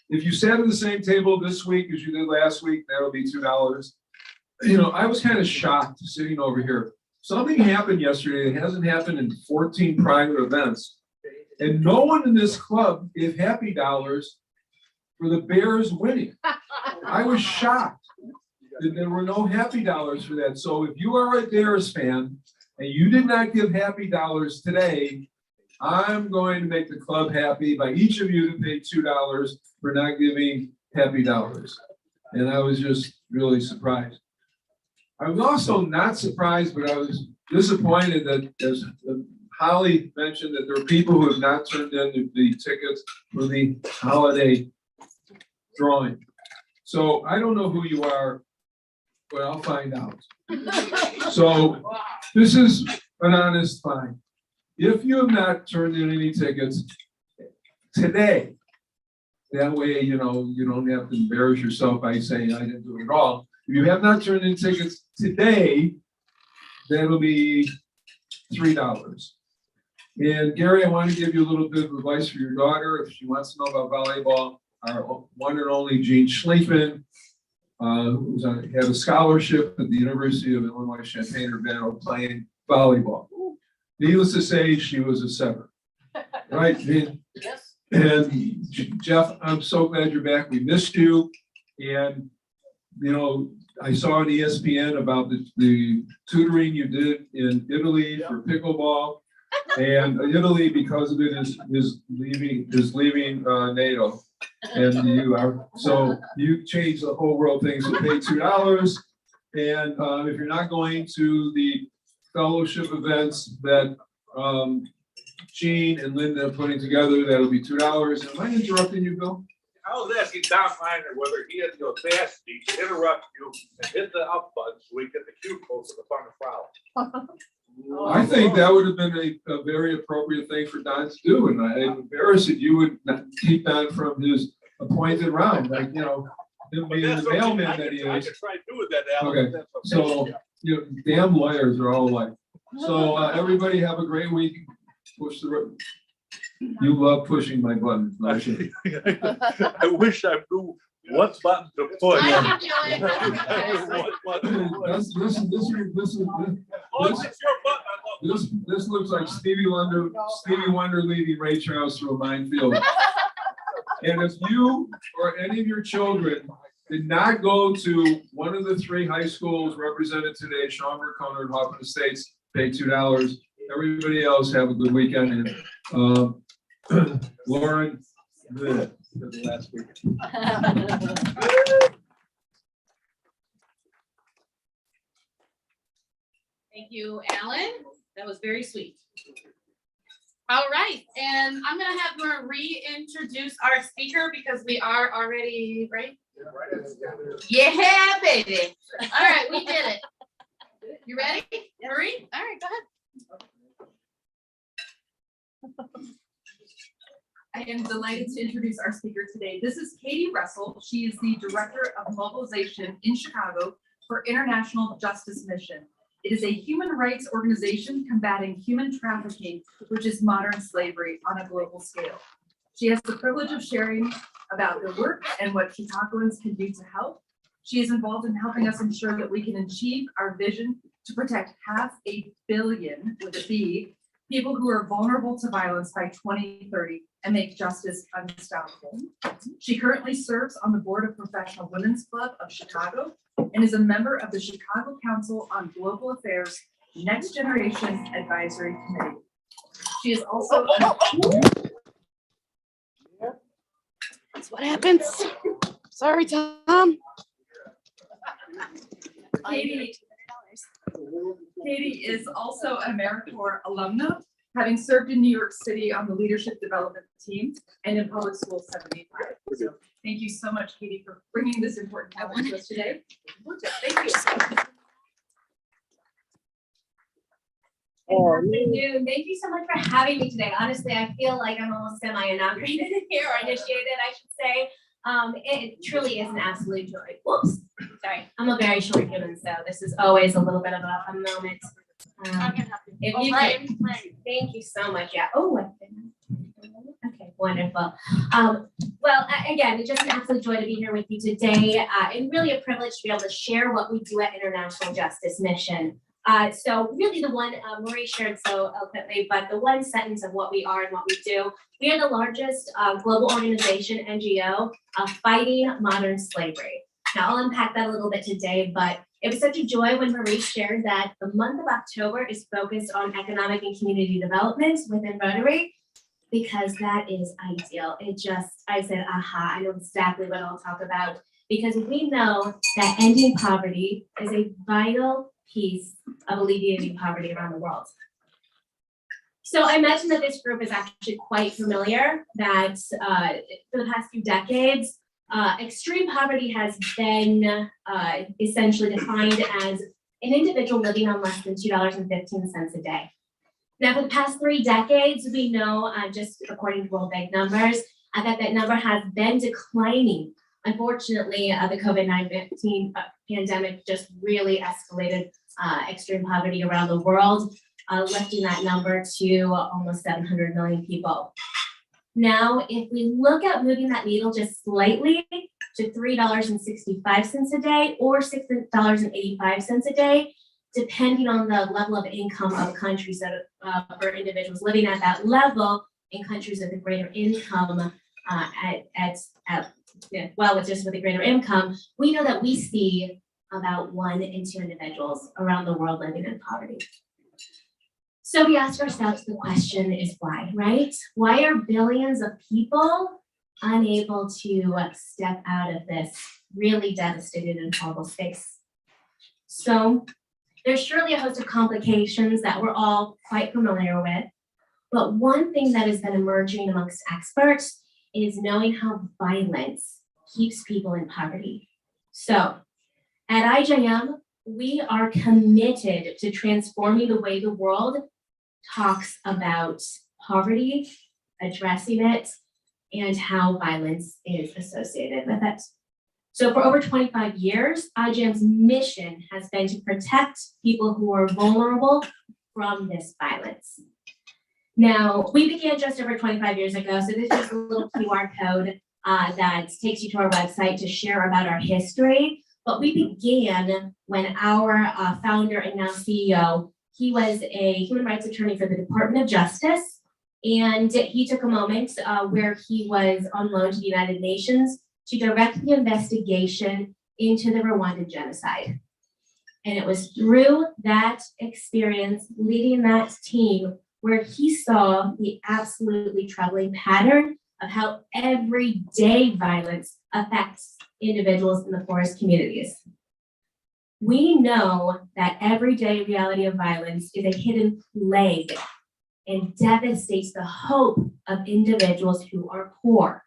If you sat at the same table this week as you did last week, that'll be $2. You know, I was kind of shocked sitting over here. Something happened yesterday that hasn't happened in 14 private events. And no one in this club gave happy dollars for the Bears winning. I was shocked that there were no happy dollars for that. So if you are a Bears fan and you did not give happy dollars today, I'm going to make the club happy by each of you to pay $2 for not giving happy dollars. And I was just really surprised. I was also not surprised, but I was disappointed that as Holly mentioned that there are people who have not turned in the tickets for the holiday drawing. So I don't know who you are, but I'll find out. So this is an honest fine. If you have not turned in any tickets today, that way, you know, you don't have to embarrass yourself by saying I didn't do it at all. If you have not turned in tickets today, that'll be $3. And Gary, I want to give you a little bit of advice for your daughter. If she wants to know about volleyball, our one and only Jean Schliefman, had a scholarship at the University of Illinois Champaign-Urbana playing volleyball. Needless to say, she was a 7. Right? Yes. And Jeff, I'm so glad you're back. We missed you. And, you know, I saw on ESPN about the tutoring you did in Italy for pickleball. And Italy, because of it, is leaving NATO, and you are so you changed the whole world thing. So pay $2, and if you're not going to the fellowship events that Gene and Linda are putting together, that'll be $2. Am I interrupting you, Bill? I was asking Tom Miner whether he had the audacity to interrupt you and hit the up button so we get the cue code for the fun of foul. I think that would have been a very appropriate thing for Don to do, and I'm embarrassed that you would not keep Don from his appointed round, like, you know, him being the mailman that he I is. could try doing that, Alan. Okay, That's so, you know, damn lawyers are all alike. So, everybody have a great week. Push the, you love pushing my buttons, don't you? I wish I knew what button to push. I can do it. This looks like Stevie Wonder leading Ray Charles through a minefield. And if you or any of your children did not go to one of the 3 high schools represented today, Schaumburg, Conard, Hoffman Estates, pay $2. Everybody else have a good weekend. And Lauren, for the last week. Thank you, Alan. That was very sweet. All right, and I'm gonna have Marie introduce our speaker because we are already, right? Yeah, baby. All right, we did it. You ready, Marie? All right, go ahead. I am delighted to introduce our speaker today. This is Katie Russell. She is the Director of Mobilization in Chicago for International Justice Mission. It is a human rights organization combating human trafficking, which is modern slavery on a global scale. She has the privilege of sharing about her work and what Chicagoans can do to help. She is involved in helping us ensure that we can achieve our vision to protect 500 million, with a B, people who are vulnerable to violence by 2030 and make justice unstoppable. She currently serves on the board of Professional Women's Club of Chicago and is a member of the Chicago Council on Global Affairs Next Generation Advisory Committee. She is also That's what happens. Sorry, Tom. Katie is also a AmeriCorps alumna, having served in New York City on the leadership development team and in public school 75. So thank you so much, Katie, for bringing this important topic to us today. Thank you. Good afternoon. Thank you so much for having me today. Honestly, I feel like I'm almost semi-inaugurated here, or initiated, I should say. It truly is an absolute joy. Whoops, sorry. I'm a very short human, so this is always a little bit of a moment. If you could, thank you so much. Yeah. Oh, okay, wonderful. Well, again, it's just an absolute joy to be here with you today, and really a privilege to be able to share what we do at International Justice Mission. So really the one Marie shared so eloquently, but the one sentence of what we are and what we do. We are the largest global organization, NGO, fighting modern slavery. Now I'll unpack that a little bit today, but it was such a joy when Marie shared that the month of October is focused on economic and community development within Rotary, because that is ideal. I said, aha, I know exactly what I'll talk about, because we know that ending poverty is a vital piece of alleviating poverty around the world. So I mentioned that this group is actually quite familiar, that for the past few decades, extreme poverty has been essentially defined as an individual living on less than $2.15 a day. Now, for the past 3 decades, we know, just according to World Bank numbers, that number has been declining. Unfortunately, the COVID-19 pandemic just really escalated extreme poverty around the world, lifting that number to almost 700 million people. Now, if we look at moving that needle just slightly to $3.65 a day or $6.85 a day, depending on the level of income of countries that for individuals living at that level in countries with a greater income, just with a greater income, we know that we see about 1 in 2 individuals around the world living in poverty. So we ask ourselves the question is why, right? Why are billions of people unable to step out of this really devastated and horrible space? So there's surely a host of complications that we're all quite familiar with, but one thing that has been emerging amongst experts is knowing how violence keeps people in poverty. So at IJM, we are committed to transforming the way the world talks about poverty, addressing it, and how violence is associated with it. So for over 25 years, IJM's mission has been to protect people who are vulnerable from this violence. Now, we began just over 25 years ago, so this is a little QR code that takes you to our website to share about our history. But we began when our founder and now CEO, he was a human rights attorney for the Department of Justice, and he took a moment where he was on loan to the United Nations to direct the investigation into the Rwandan genocide. And it was through that experience, leading that team, where he saw the absolutely troubling pattern of how everyday violence affects individuals in the poorest communities. We know that everyday reality of violence is a hidden plague and devastates the hope of individuals who are poor.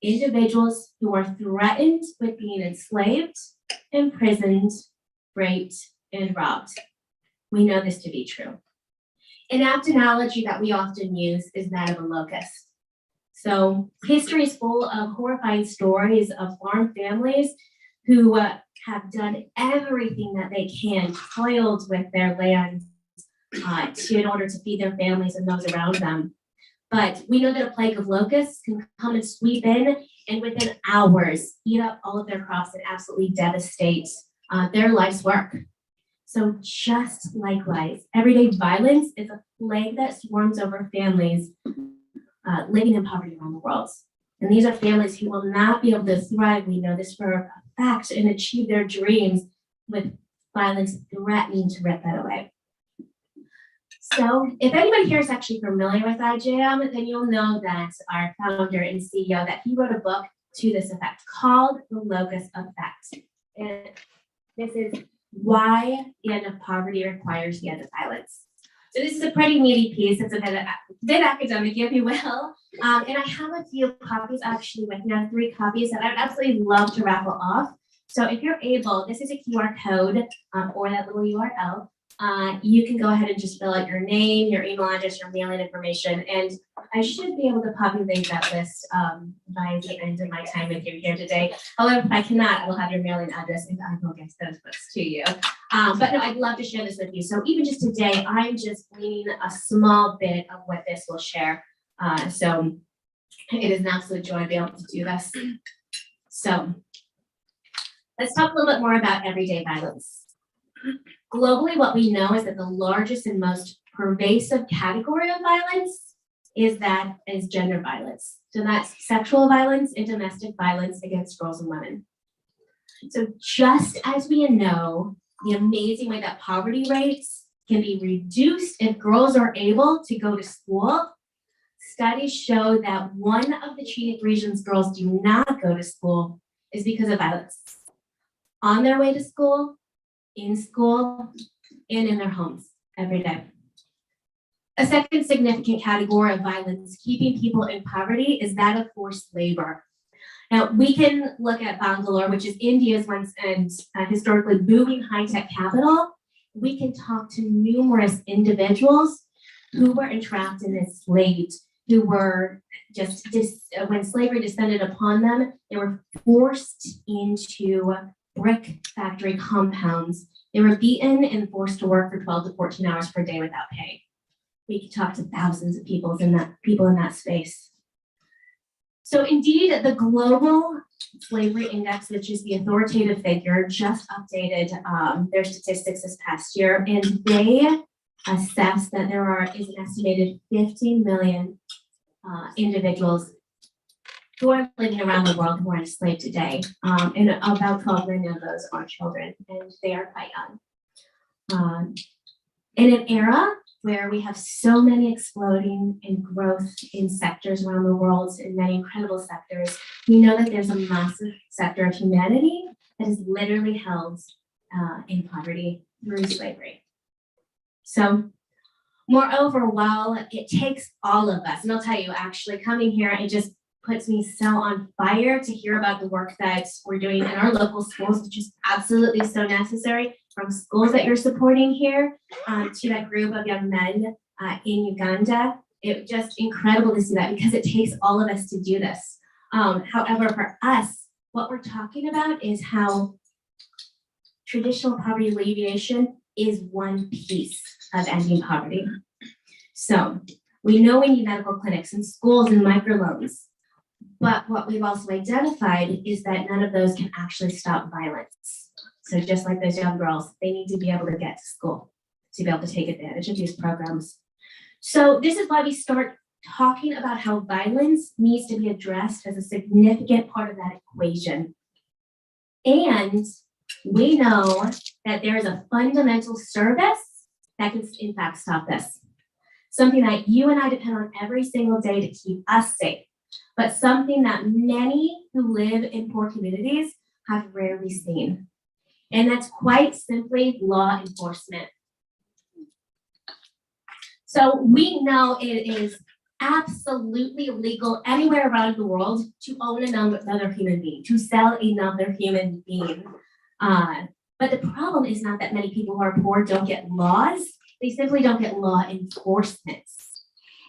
Individuals who are threatened with being enslaved, imprisoned, raped, and robbed. We know this to be true. An apt analogy that we often use is that of a locust. So history is full of horrifying stories of farm families who have done everything that they can, toiled with their land in order to feed their families and those around them. But we know that a plague of locusts can come and sweep in and within hours eat up all of their crops and absolutely devastate their life's work. So just likewise, everyday violence is a plague that swarms over families living in poverty around the world. And these are families who will not be able to thrive, we know this for a fact, and achieve their dreams with violence threatening to rip that away. So if anybody here is actually familiar with IJM, then you'll know that our founder and CEO, that he wrote a book to this effect called The Locust Effect. And this is why the end of poverty requires the end of violence. So this is a pretty meaty piece. It's a bit academic, if you will. And I have a few copies actually with me. I have 3 copies that I would absolutely love to raffle off. So if you're able, this is a QR code or that little URL. You can go ahead and just fill out your name, your email address, your mailing information, and I should be able to populate that list by the end of my time with you here today. However, if I cannot, I will have your mailing address and I will get those books to you. But no, I'd love to share this with you. So even just today, I'm just gleaning a small bit of what this will share. So it is an absolute joy to be able to do this. So let's talk a little bit more about everyday violence. Globally, what we know is that the largest and most pervasive category of violence is gender violence. So that's sexual violence and domestic violence against girls and women. So just as we know the amazing way that poverty rates can be reduced if girls are able to go to school, studies show that one of the chief reasons girls do not go to school is because of violence. On their way to school, in school, and in their homes every day. A second significant category of violence keeping people in poverty is that of forced labor. Now, we can look at Bangalore, which is India's once and historically booming high-tech capital. We can talk to numerous individuals who were entrapped and enslaved, who were just, when slavery descended upon them, they were forced into brick factory compounds. They were beaten and forced to work for 12 to 14 hours per day without pay. We could talk to thousands of people in that space. So indeed, the Global Slavery Index, which is the authoritative figure, just updated their statistics this past year, and they assess that there is an estimated 15 million individuals who are living around the world who are enslaved today, and about 12 million of those are children, and they are quite young. In an era where we have so many exploding and growth in sectors around the world, in many incredible sectors, we know that there's a massive sector of humanity that is literally held in poverty through slavery. So, moreover, while it takes all of us, and I'll tell you, actually coming here, it just puts me so on fire to hear about the work that we're doing in our local schools, which is absolutely so necessary, from schools that you're supporting here to that group of young men in Uganda. It's just incredible to see that because it takes all of us to do this. However, for us, what we're talking about is how traditional poverty alleviation is one piece of ending poverty. So we know we need medical clinics and schools and microloans. But what we've also identified is that none of those can actually stop violence. So just like those young girls, they need to be able to get to school to be able to take advantage of these programs. So this is why we start talking about how violence needs to be addressed as a significant part of that equation. And we know that there is a fundamental service that can in fact stop this. Something that you and I depend on every single day to keep us safe, but something that many who live in poor communities have rarely seen. And that's quite simply law enforcement. So we know it is absolutely illegal anywhere around the world to own another human being, to sell another human being. But the problem is not that many people who are poor don't get laws, they simply don't get law enforcement.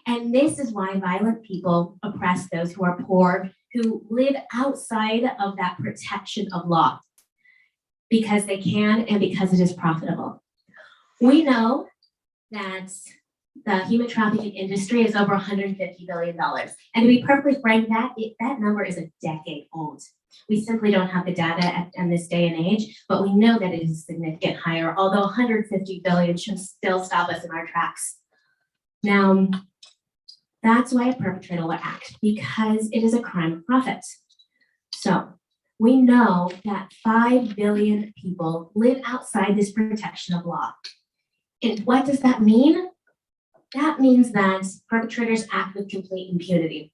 And this is why violent people oppress those who are poor, who live outside of that protection of law, because they can and because it is profitable. We know that the human trafficking industry is over $150 billion. And to be perfectly frank, that number is a decade old. We simply don't have the data in this day and age, but we know that it is significantly higher, although 150 billion should still stop us in our tracks. Now, that's why a perpetrator will act, because it is a crime of profit. So we know that 5 billion people live outside this protection of law. And what does that mean? That means that perpetrators act with complete impunity.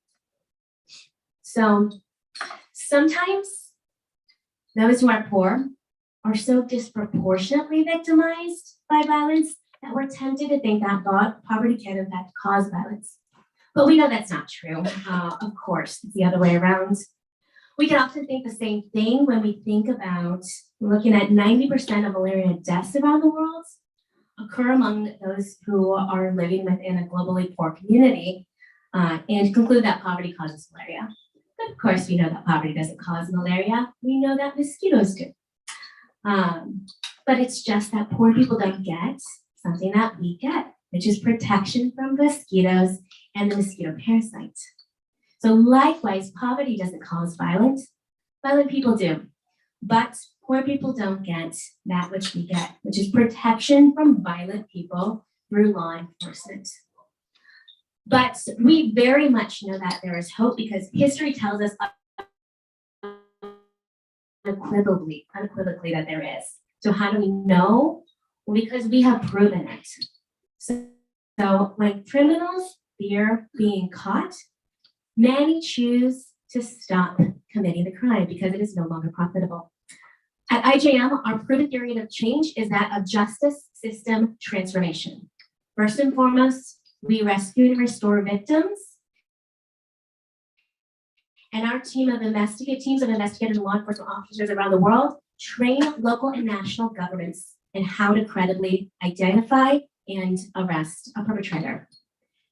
So sometimes those who are poor are so disproportionately victimized by violence that we're tempted to think that poverty can in fact cause violence. But we know that's not true. Of course, it's the other way around. We can often think the same thing when we think about looking at 90% of malaria deaths around the world occur among those who are living within a globally poor community, and conclude that poverty causes malaria. But of course, we know that poverty doesn't cause malaria. We know that mosquitoes do. But it's just that poor people don't get something that we get, which is protection from mosquitoes and the mosquito parasite. So likewise, poverty doesn't cause violence. Violent people do. But poor people don't get that which we get, which is protection from violent people through law enforcement. But we very much know that there is hope, because history tells us unequivocally that there is. So how do we know? Well, because we have proven it. So when criminals fear being caught, many choose to stop committing the crime because it is no longer profitable. At IJM, our proven theory of change is that of justice system transformation. First and foremost, we rescue and restore victims. And our teams of investigators and law enforcement officers around the world train local and national governments in how to credibly identify and arrest a perpetrator.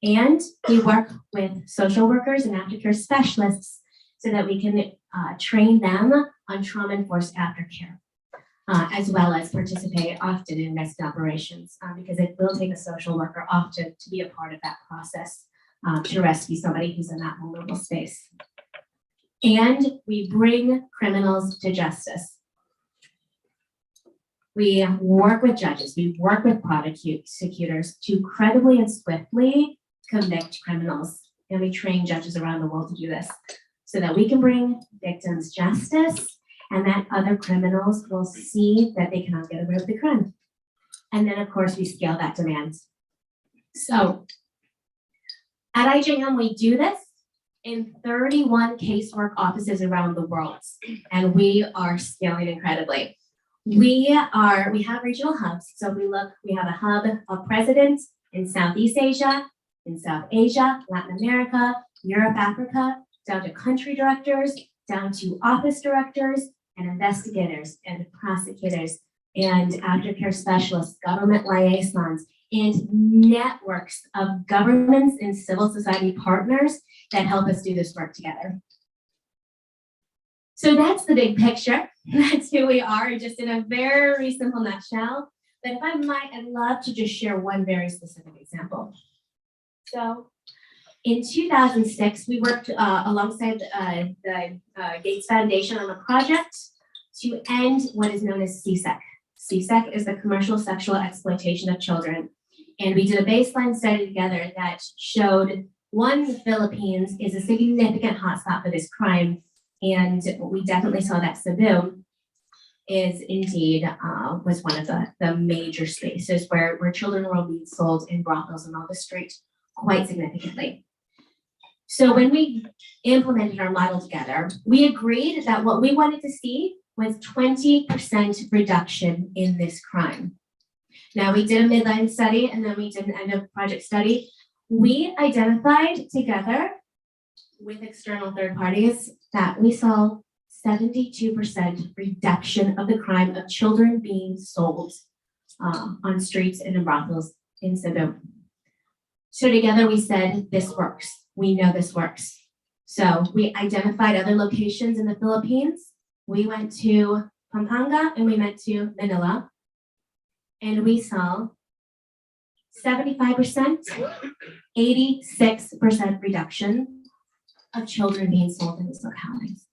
And we work with social workers and aftercare specialists so that we can train them on trauma-informed aftercare, as well as participate often in rescue operations, because it will take a social worker often to be a part of that process to rescue somebody who's in that vulnerable space. And we bring criminals to justice. We work with judges, we work with prosecutors to credibly and swiftly convict criminals. And we train judges around the world to do this so that we can bring victims justice and that other criminals will see that they cannot get away with the crime. And then of course we scale that demand. So at IJM, we do this in 31 casework offices around the world, and we are scaling incredibly. We have regional hubs. So we have a hub of presidents in Southeast Asia, in South Asia, Latin America, Europe, Africa, down to country directors, down to office directors, and investigators, and prosecutors, and aftercare specialists, government liaisons, and networks of governments and civil society partners that help us do this work together. So that's the big picture. That's who we are, just in a very simple nutshell. But if I might, I'd love to just share one very specific example. So in 2006, we worked alongside the Gates Foundation on a project to end what is known as CSEC. CSEC is the commercial sexual exploitation of children. And we did a baseline study together that showed, one, the Philippines is a significant hotspot for this crime. And we definitely saw that Cebu is indeed was one of the major spaces where children were being sold in brothels and on the street quite significantly. So when we implemented our model together, we agreed that what we wanted to see was 20% reduction in this crime. Now, we did a midline study and then we did an end of project study. We identified together with external third parties that we saw 72% reduction of the crime of children being sold on streets and in brothels in Cebu. So together we said, this works. We know this works. So we identified other locations in the Philippines. We went to Pampanga and we went to Manila. And we saw 75%, 86% reduction of children being sold in these localities.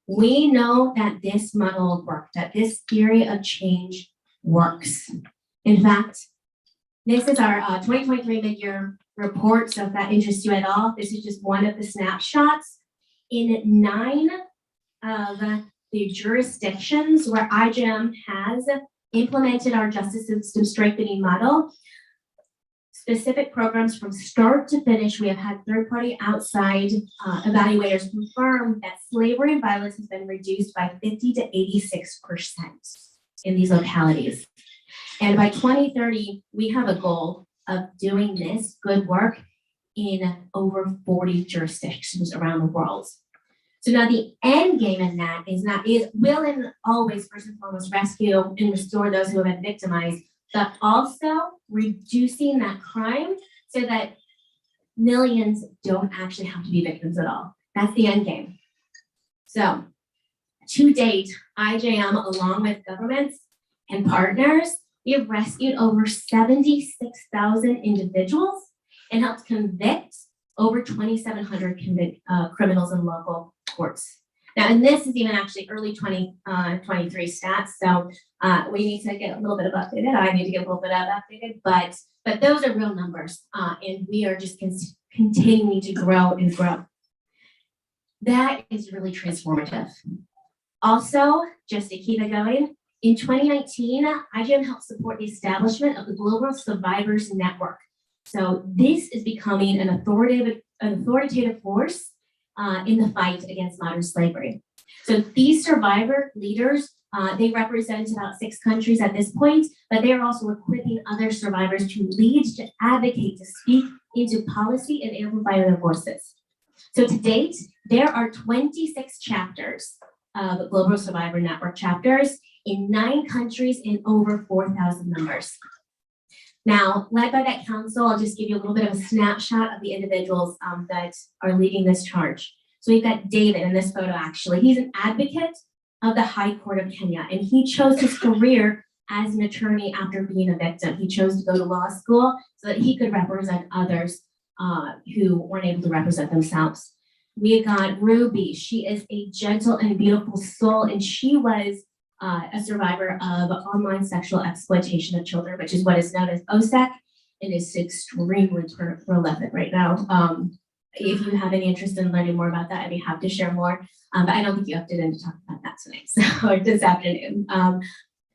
We know that this model worked, that this theory of change works. In fact, this is our 2023 mid-year report, so if that interests you at all, this is just one of the snapshots. In 9 of the jurisdictions where IJM has implemented our justice system strengthening model, specific programs from start to finish, we have had third-party outside evaluators confirm that slavery and violence has been reduced by 50 to 86% in these localities. And by 2030, we have a goal of doing this good work in over 40 jurisdictions around the world. So now the end game in that will and always first and foremost rescue and restore those who have been victimized, but also reducing that crime so that millions don't actually have to be victims at all. That's the end game. So to date, IJM, along with governments and partners, we have rescued over 76,000 individuals and helped convict over 2,700 criminals in local courts. Now, and this is even actually early 2023 stats, so we need to get a little bit of updated. I need to get a little bit of updated, but those are real numbers, and we are just continuing to grow and grow. That is really transformative. Also, just to keep it going, in 2019, IJM helped support the establishment of the Global Survivors Network. So this is becoming an authoritative force in the fight against modern slavery. So these survivor leaders, they represent about 6 countries at this point, but they are also equipping other survivors to lead, to advocate, to speak into policy and amplify their voices. So to date, there are 26 chapters of Global Survivor Network chapters in 9 countries and over 4,000 members. Now, led by that council, I'll just give you a little bit of a snapshot of the individuals that are leading this charge. So we've got David in this photo, actually. He's an advocate of the High Court of Kenya, and he chose his career as an attorney after being a victim. He chose to go to law school so that he could represent others who weren't able to represent themselves. We got Ruby. She is a gentle and beautiful soul, and she was a survivor of online sexual exploitation of children, which is what is known as OSEC, and is extremely prolific right now. If you have any interest in learning more about that, I'd be happy to share more. But I don't think you opted in to talk about that tonight, so this afternoon.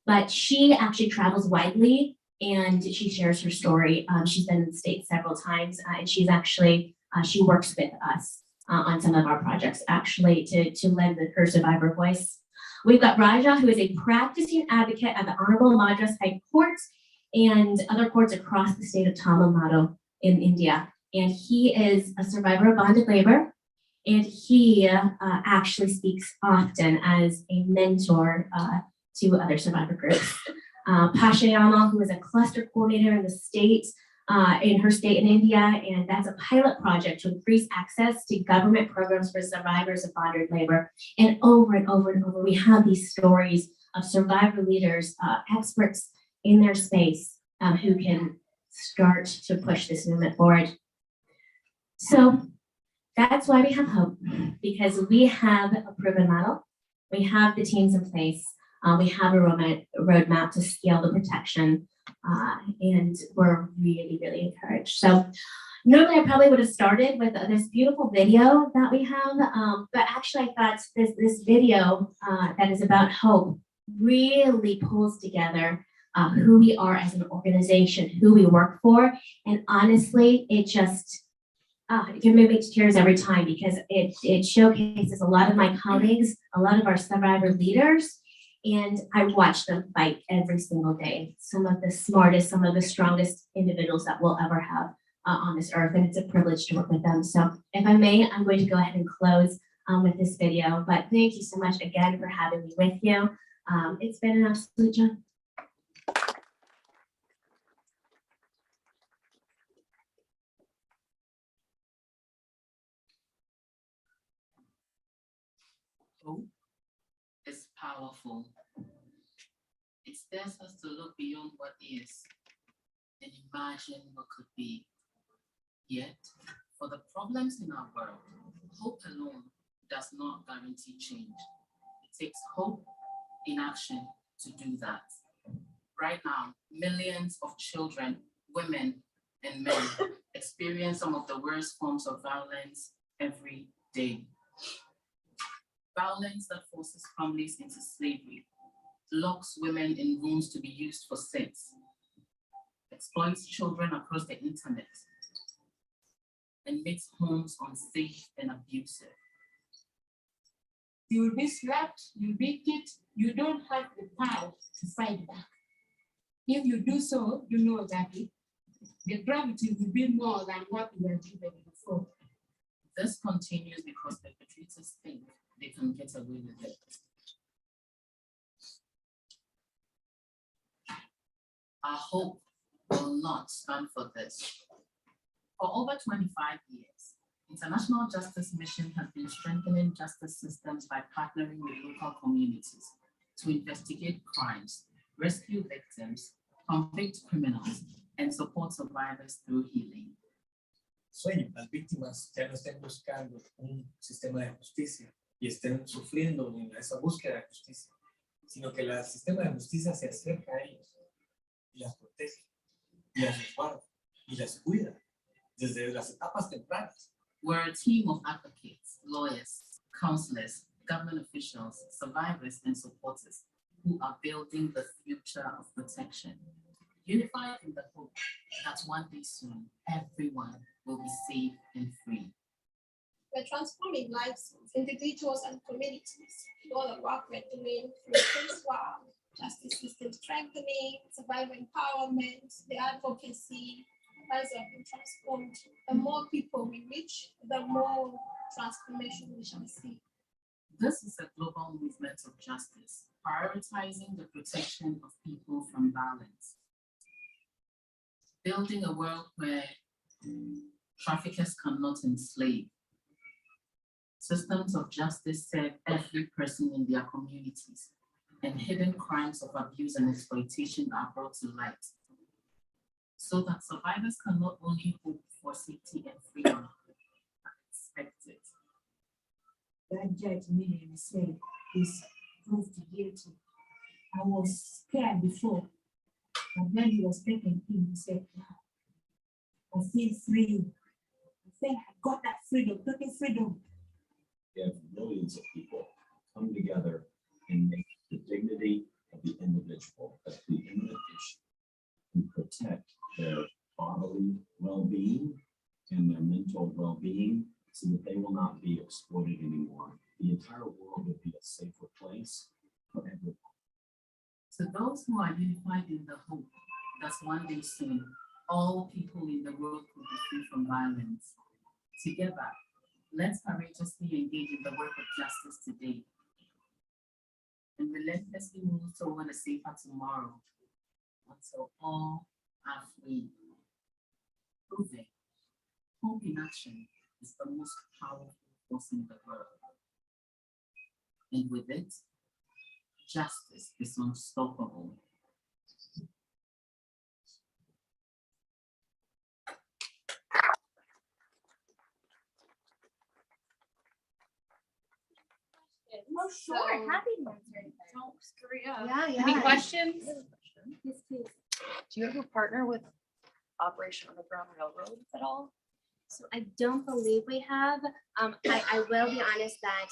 But she actually travels widely and she shares her story. She's been in the States several times, and she's actually, she works with us on some of our projects, actually, to lend her survivor voice. We've got Raja, who is a practicing advocate at the Honorable Madras High Court and other courts across the state of Tamil Nadu in India. And he is a survivor of bonded labor, and he actually speaks often as a mentor to other survivor groups. Pasha Yamal, who is a cluster coordinator in the state, in her state in India, and that's a pilot project to increase access to government programs for survivors of bonded labor. And over, we have these stories of survivor leaders, experts in their space, who can start to push this movement forward. So that's why we have hope, because we have a proven model, we have the teams in place, we have a roadmap to scale the protection, and we're really, really encouraged. So normally I probably would have started with this beautiful video that we have, but actually I thought this video that is about hope really pulls together who we are as an organization, who we work for, and honestly, it just, it can move me to tears every time because it showcases a lot of my colleagues, a lot of our survivor leaders, and I watch them fight every single day. Some of the smartest, some of the strongest individuals that we'll ever have on this earth, and it's a privilege to work with them. So if I may, I'm going to go ahead and close with this video, but thank you so much again for having me with you. It's been an absolute joy. Hope is powerful. It dares us to look beyond what is and imagine what could be. Yet, for the problems in our world, hope alone does not guarantee change. It takes hope in action to do that. Right now, millions of children, women, and men experience some of the worst forms of violence every day. Violence that forces families into slavery, locks women in rooms to be used for sex, exploits children across the internet, and makes homes unsafe and abusive. You will be slapped, you beat it, you don't have the power to fight back. If you do so, you know that the gravity will be more than what you were given before. This continues because perpetrators think they can get away with it. Our hope will not stand for this. For over 25 years, International Justice Mission has been strengthening justice systems by partnering with local communities to investigate crimes, rescue victims, convict criminals, and support survivors through healing. Sueño, las víctimas ya no estén buscando un sistema de justicia y estén sufriendo en esa búsqueda de justicia, sino que el sistema de justicia se acerca a ellos y las protege, y las resguarda, y las cuida desde las etapas tempranas. We're a team of advocates, lawyers, counselors, government officials, survivors, and supporters who are building the future of protection, unified in the hope that one day soon, everyone will be safe and free. We're transforming lives of individuals and communities through all the work we're doing through case law, justice system strengthening, survivor empowerment, the advocacy. Lives have been transformed. The more people we reach, the more transformation we shall see. This is a global movement of justice, prioritizing the protection of people from violence. Building a world where traffickers cannot enslave. Systems of justice serve every person in their communities, and hidden crimes of abuse and exploitation are brought to light, so that survivors can not only hope for safety and freedom, but expect it. That judge immediately said he's proved guilty. I was scared before, but when he was taken in, he said, I feel free. I think I got that freedom, total freedom. We have millions of people come together and make the dignity of the individual as the imminent issue and protect their bodily well-being and their mental well-being so that they will not be exploited anymore. The entire world will be a safer place for everyone. To those who are unified in the hope that one day soon, all people in the world will be free from violence. Together, let's courageously engage in the work of justice today and relentlessly move toward a safer tomorrow until all are free. Proving hope in action is the most powerful force in the world. And with it, justice is unstoppable. Oh, sure. Happy to answer anything. Don't scurry up. Yeah. Any questions? Yes, please. Do you ever partner with Operation Underground Railroad at all? So I don't believe we have. I will be honest that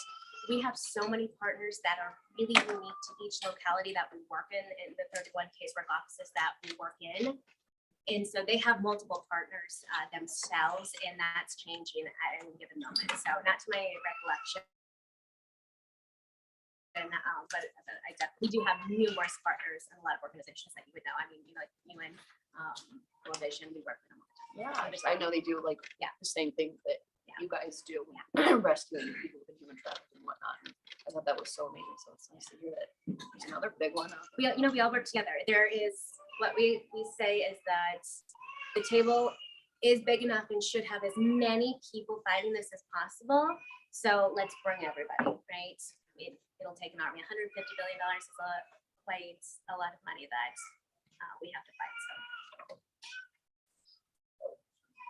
we have so many partners that are really unique to each locality that we work in the 31 casework offices that we work in. And so they have multiple partners themselves, and that's changing at any given moment. So not to my recollection. And, but I definitely do have numerous partners and a lot of organizations that you would know. I mean, you know, like UN, Mobilization, we work with them. Yeah, I know they do like the same thing that you guys do, rescuing people with human trafficking and whatnot. I thought that was so amazing. So it's nice to hear that there's another big one. We, you know, we all work together. There is what we say is that the table is big enough and should have as many people fighting this as possible. So let's bring everybody, right? It'll take an army. $150 billion is quite a lot of money that we have to fight. So.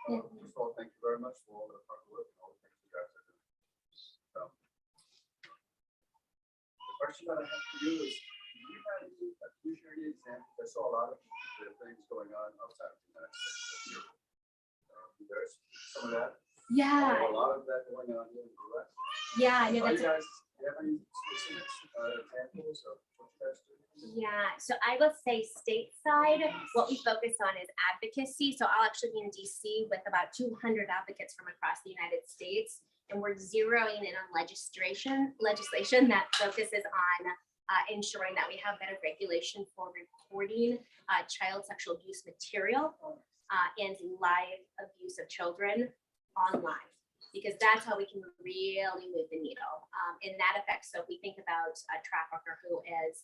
First of all, thank you very much for all the hard work and all the things you guys are doing. So, the question that I have for you is, do you have any examples? I saw a lot of the things going on outside of the United States. There's some of that. Yeah. A lot of that going on here in the US. Yeah, Do that's you guys have any specific examples of what you guys do? Yeah, so I will say stateside, what we focus on is advocacy. So I'll actually be in DC with about 200 advocates from across the United States. And we're zeroing in on legislation that focuses on ensuring that we have better regulation for reporting child sexual abuse material and live abuse of children online, because that's how we can really move the needle. And that affects, so if we think about a trafficker who is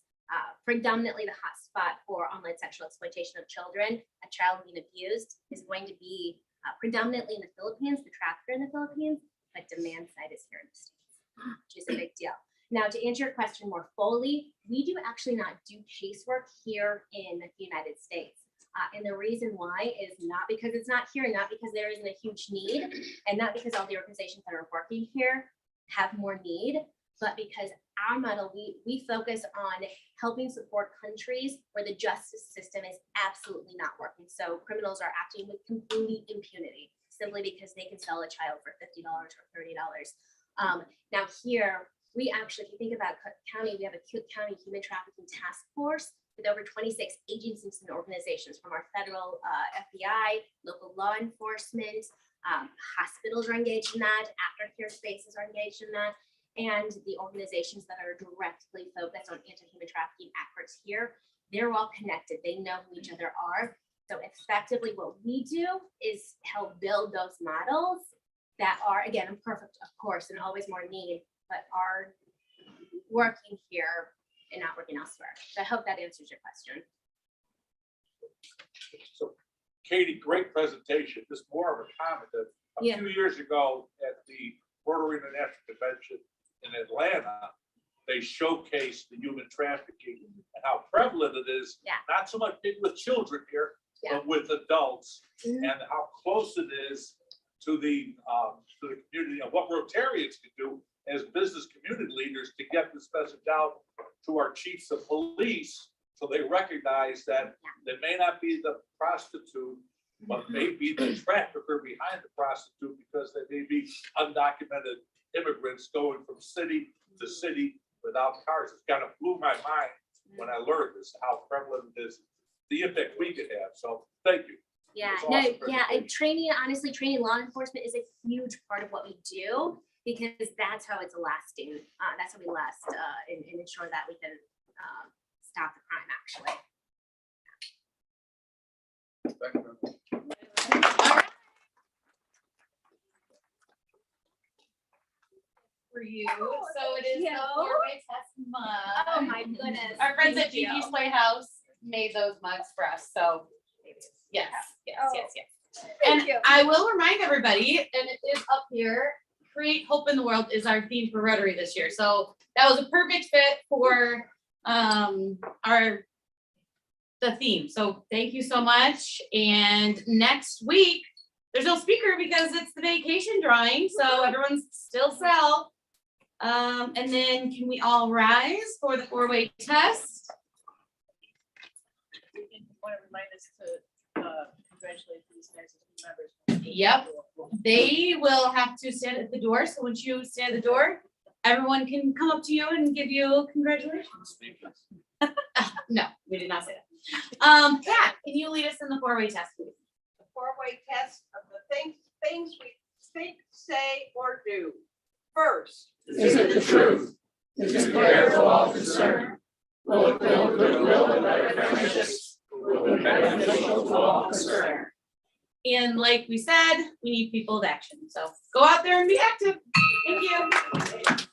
predominantly the hotspot for online sexual exploitation of children, a child being abused is going to be predominantly in the Philippines, the trafficker in the Philippines, but demand side is here in the States, which is a big deal. Now, to answer your question more fully, we do actually not do casework here in the United States. And the reason why is not because it's not here, not because there isn't a huge need, and not because all the organizations that are working here have more need, but because our model, we focus on helping support countries where the justice system is absolutely not working. So criminals are acting with complete impunity simply because they can sell a child for $50 or $30. Now here, we actually, if you think about Cook County, we have a Cook County Human Trafficking Task Force with over 26 agencies and organizations from our federal FBI, local law enforcement, hospitals are engaged in that, aftercare spaces are engaged in that, and the organizations that are directly focused on anti-human trafficking efforts here, they're all connected. They know who each other are. So effectively what we do is help build those models that are, again, imperfect, of course, and always more need, but are working here and not working elsewhere. So I hope that answers your question. So Katie, great presentation. Just more of a comment that a few years ago at the Rotary International Convention in Atlanta, they showcased the human trafficking and how prevalent it is, not so much with children here, but with adults, and how close it is to the community and what Rotarians can do as business community leaders to get this message out to our chiefs of police, so they recognize that they may not be the prostitute, but may be the trafficker behind the prostitute, because they may be undocumented immigrants going from city to city without cars. It kind of blew my mind when I learned this, how prevalent it is, the impact we could have. So thank you. Yeah, It was awesome and training, honestly, training law enforcement is a huge part of what we do, because that's how it's lasting. That's how we last and ensure that we can stop the crime, actually. For you, so it is the 4-way test mug. Oh my goodness. Our friends at Thank you. Gigi's Playhouse made those mugs for us, so yes. And I will remind everybody, and it is up here, Create Hope in the World is our theme for Rotary this year. So that was a perfect fit for the theme. So thank you so much. And next week, there's no speaker because it's the vacation drawing, so everyone's still sell. And then can we all rise for the 4-way test? Want to remind us to congratulate these guys as members. Yep, they will have to stand at the door. So once you stand at the door, everyone can come up to you and give you congratulations. No, we did not say that. Pat, can you lead us in the four-way test, please? The four-way test of the things we think, say, or do. First. Is it the truth? Is it fair to all concerned? Will it build goodwill and better friendships? Will it be beneficial to all concerned? And like we said, we need people with action. So go out there and be active. Thank you.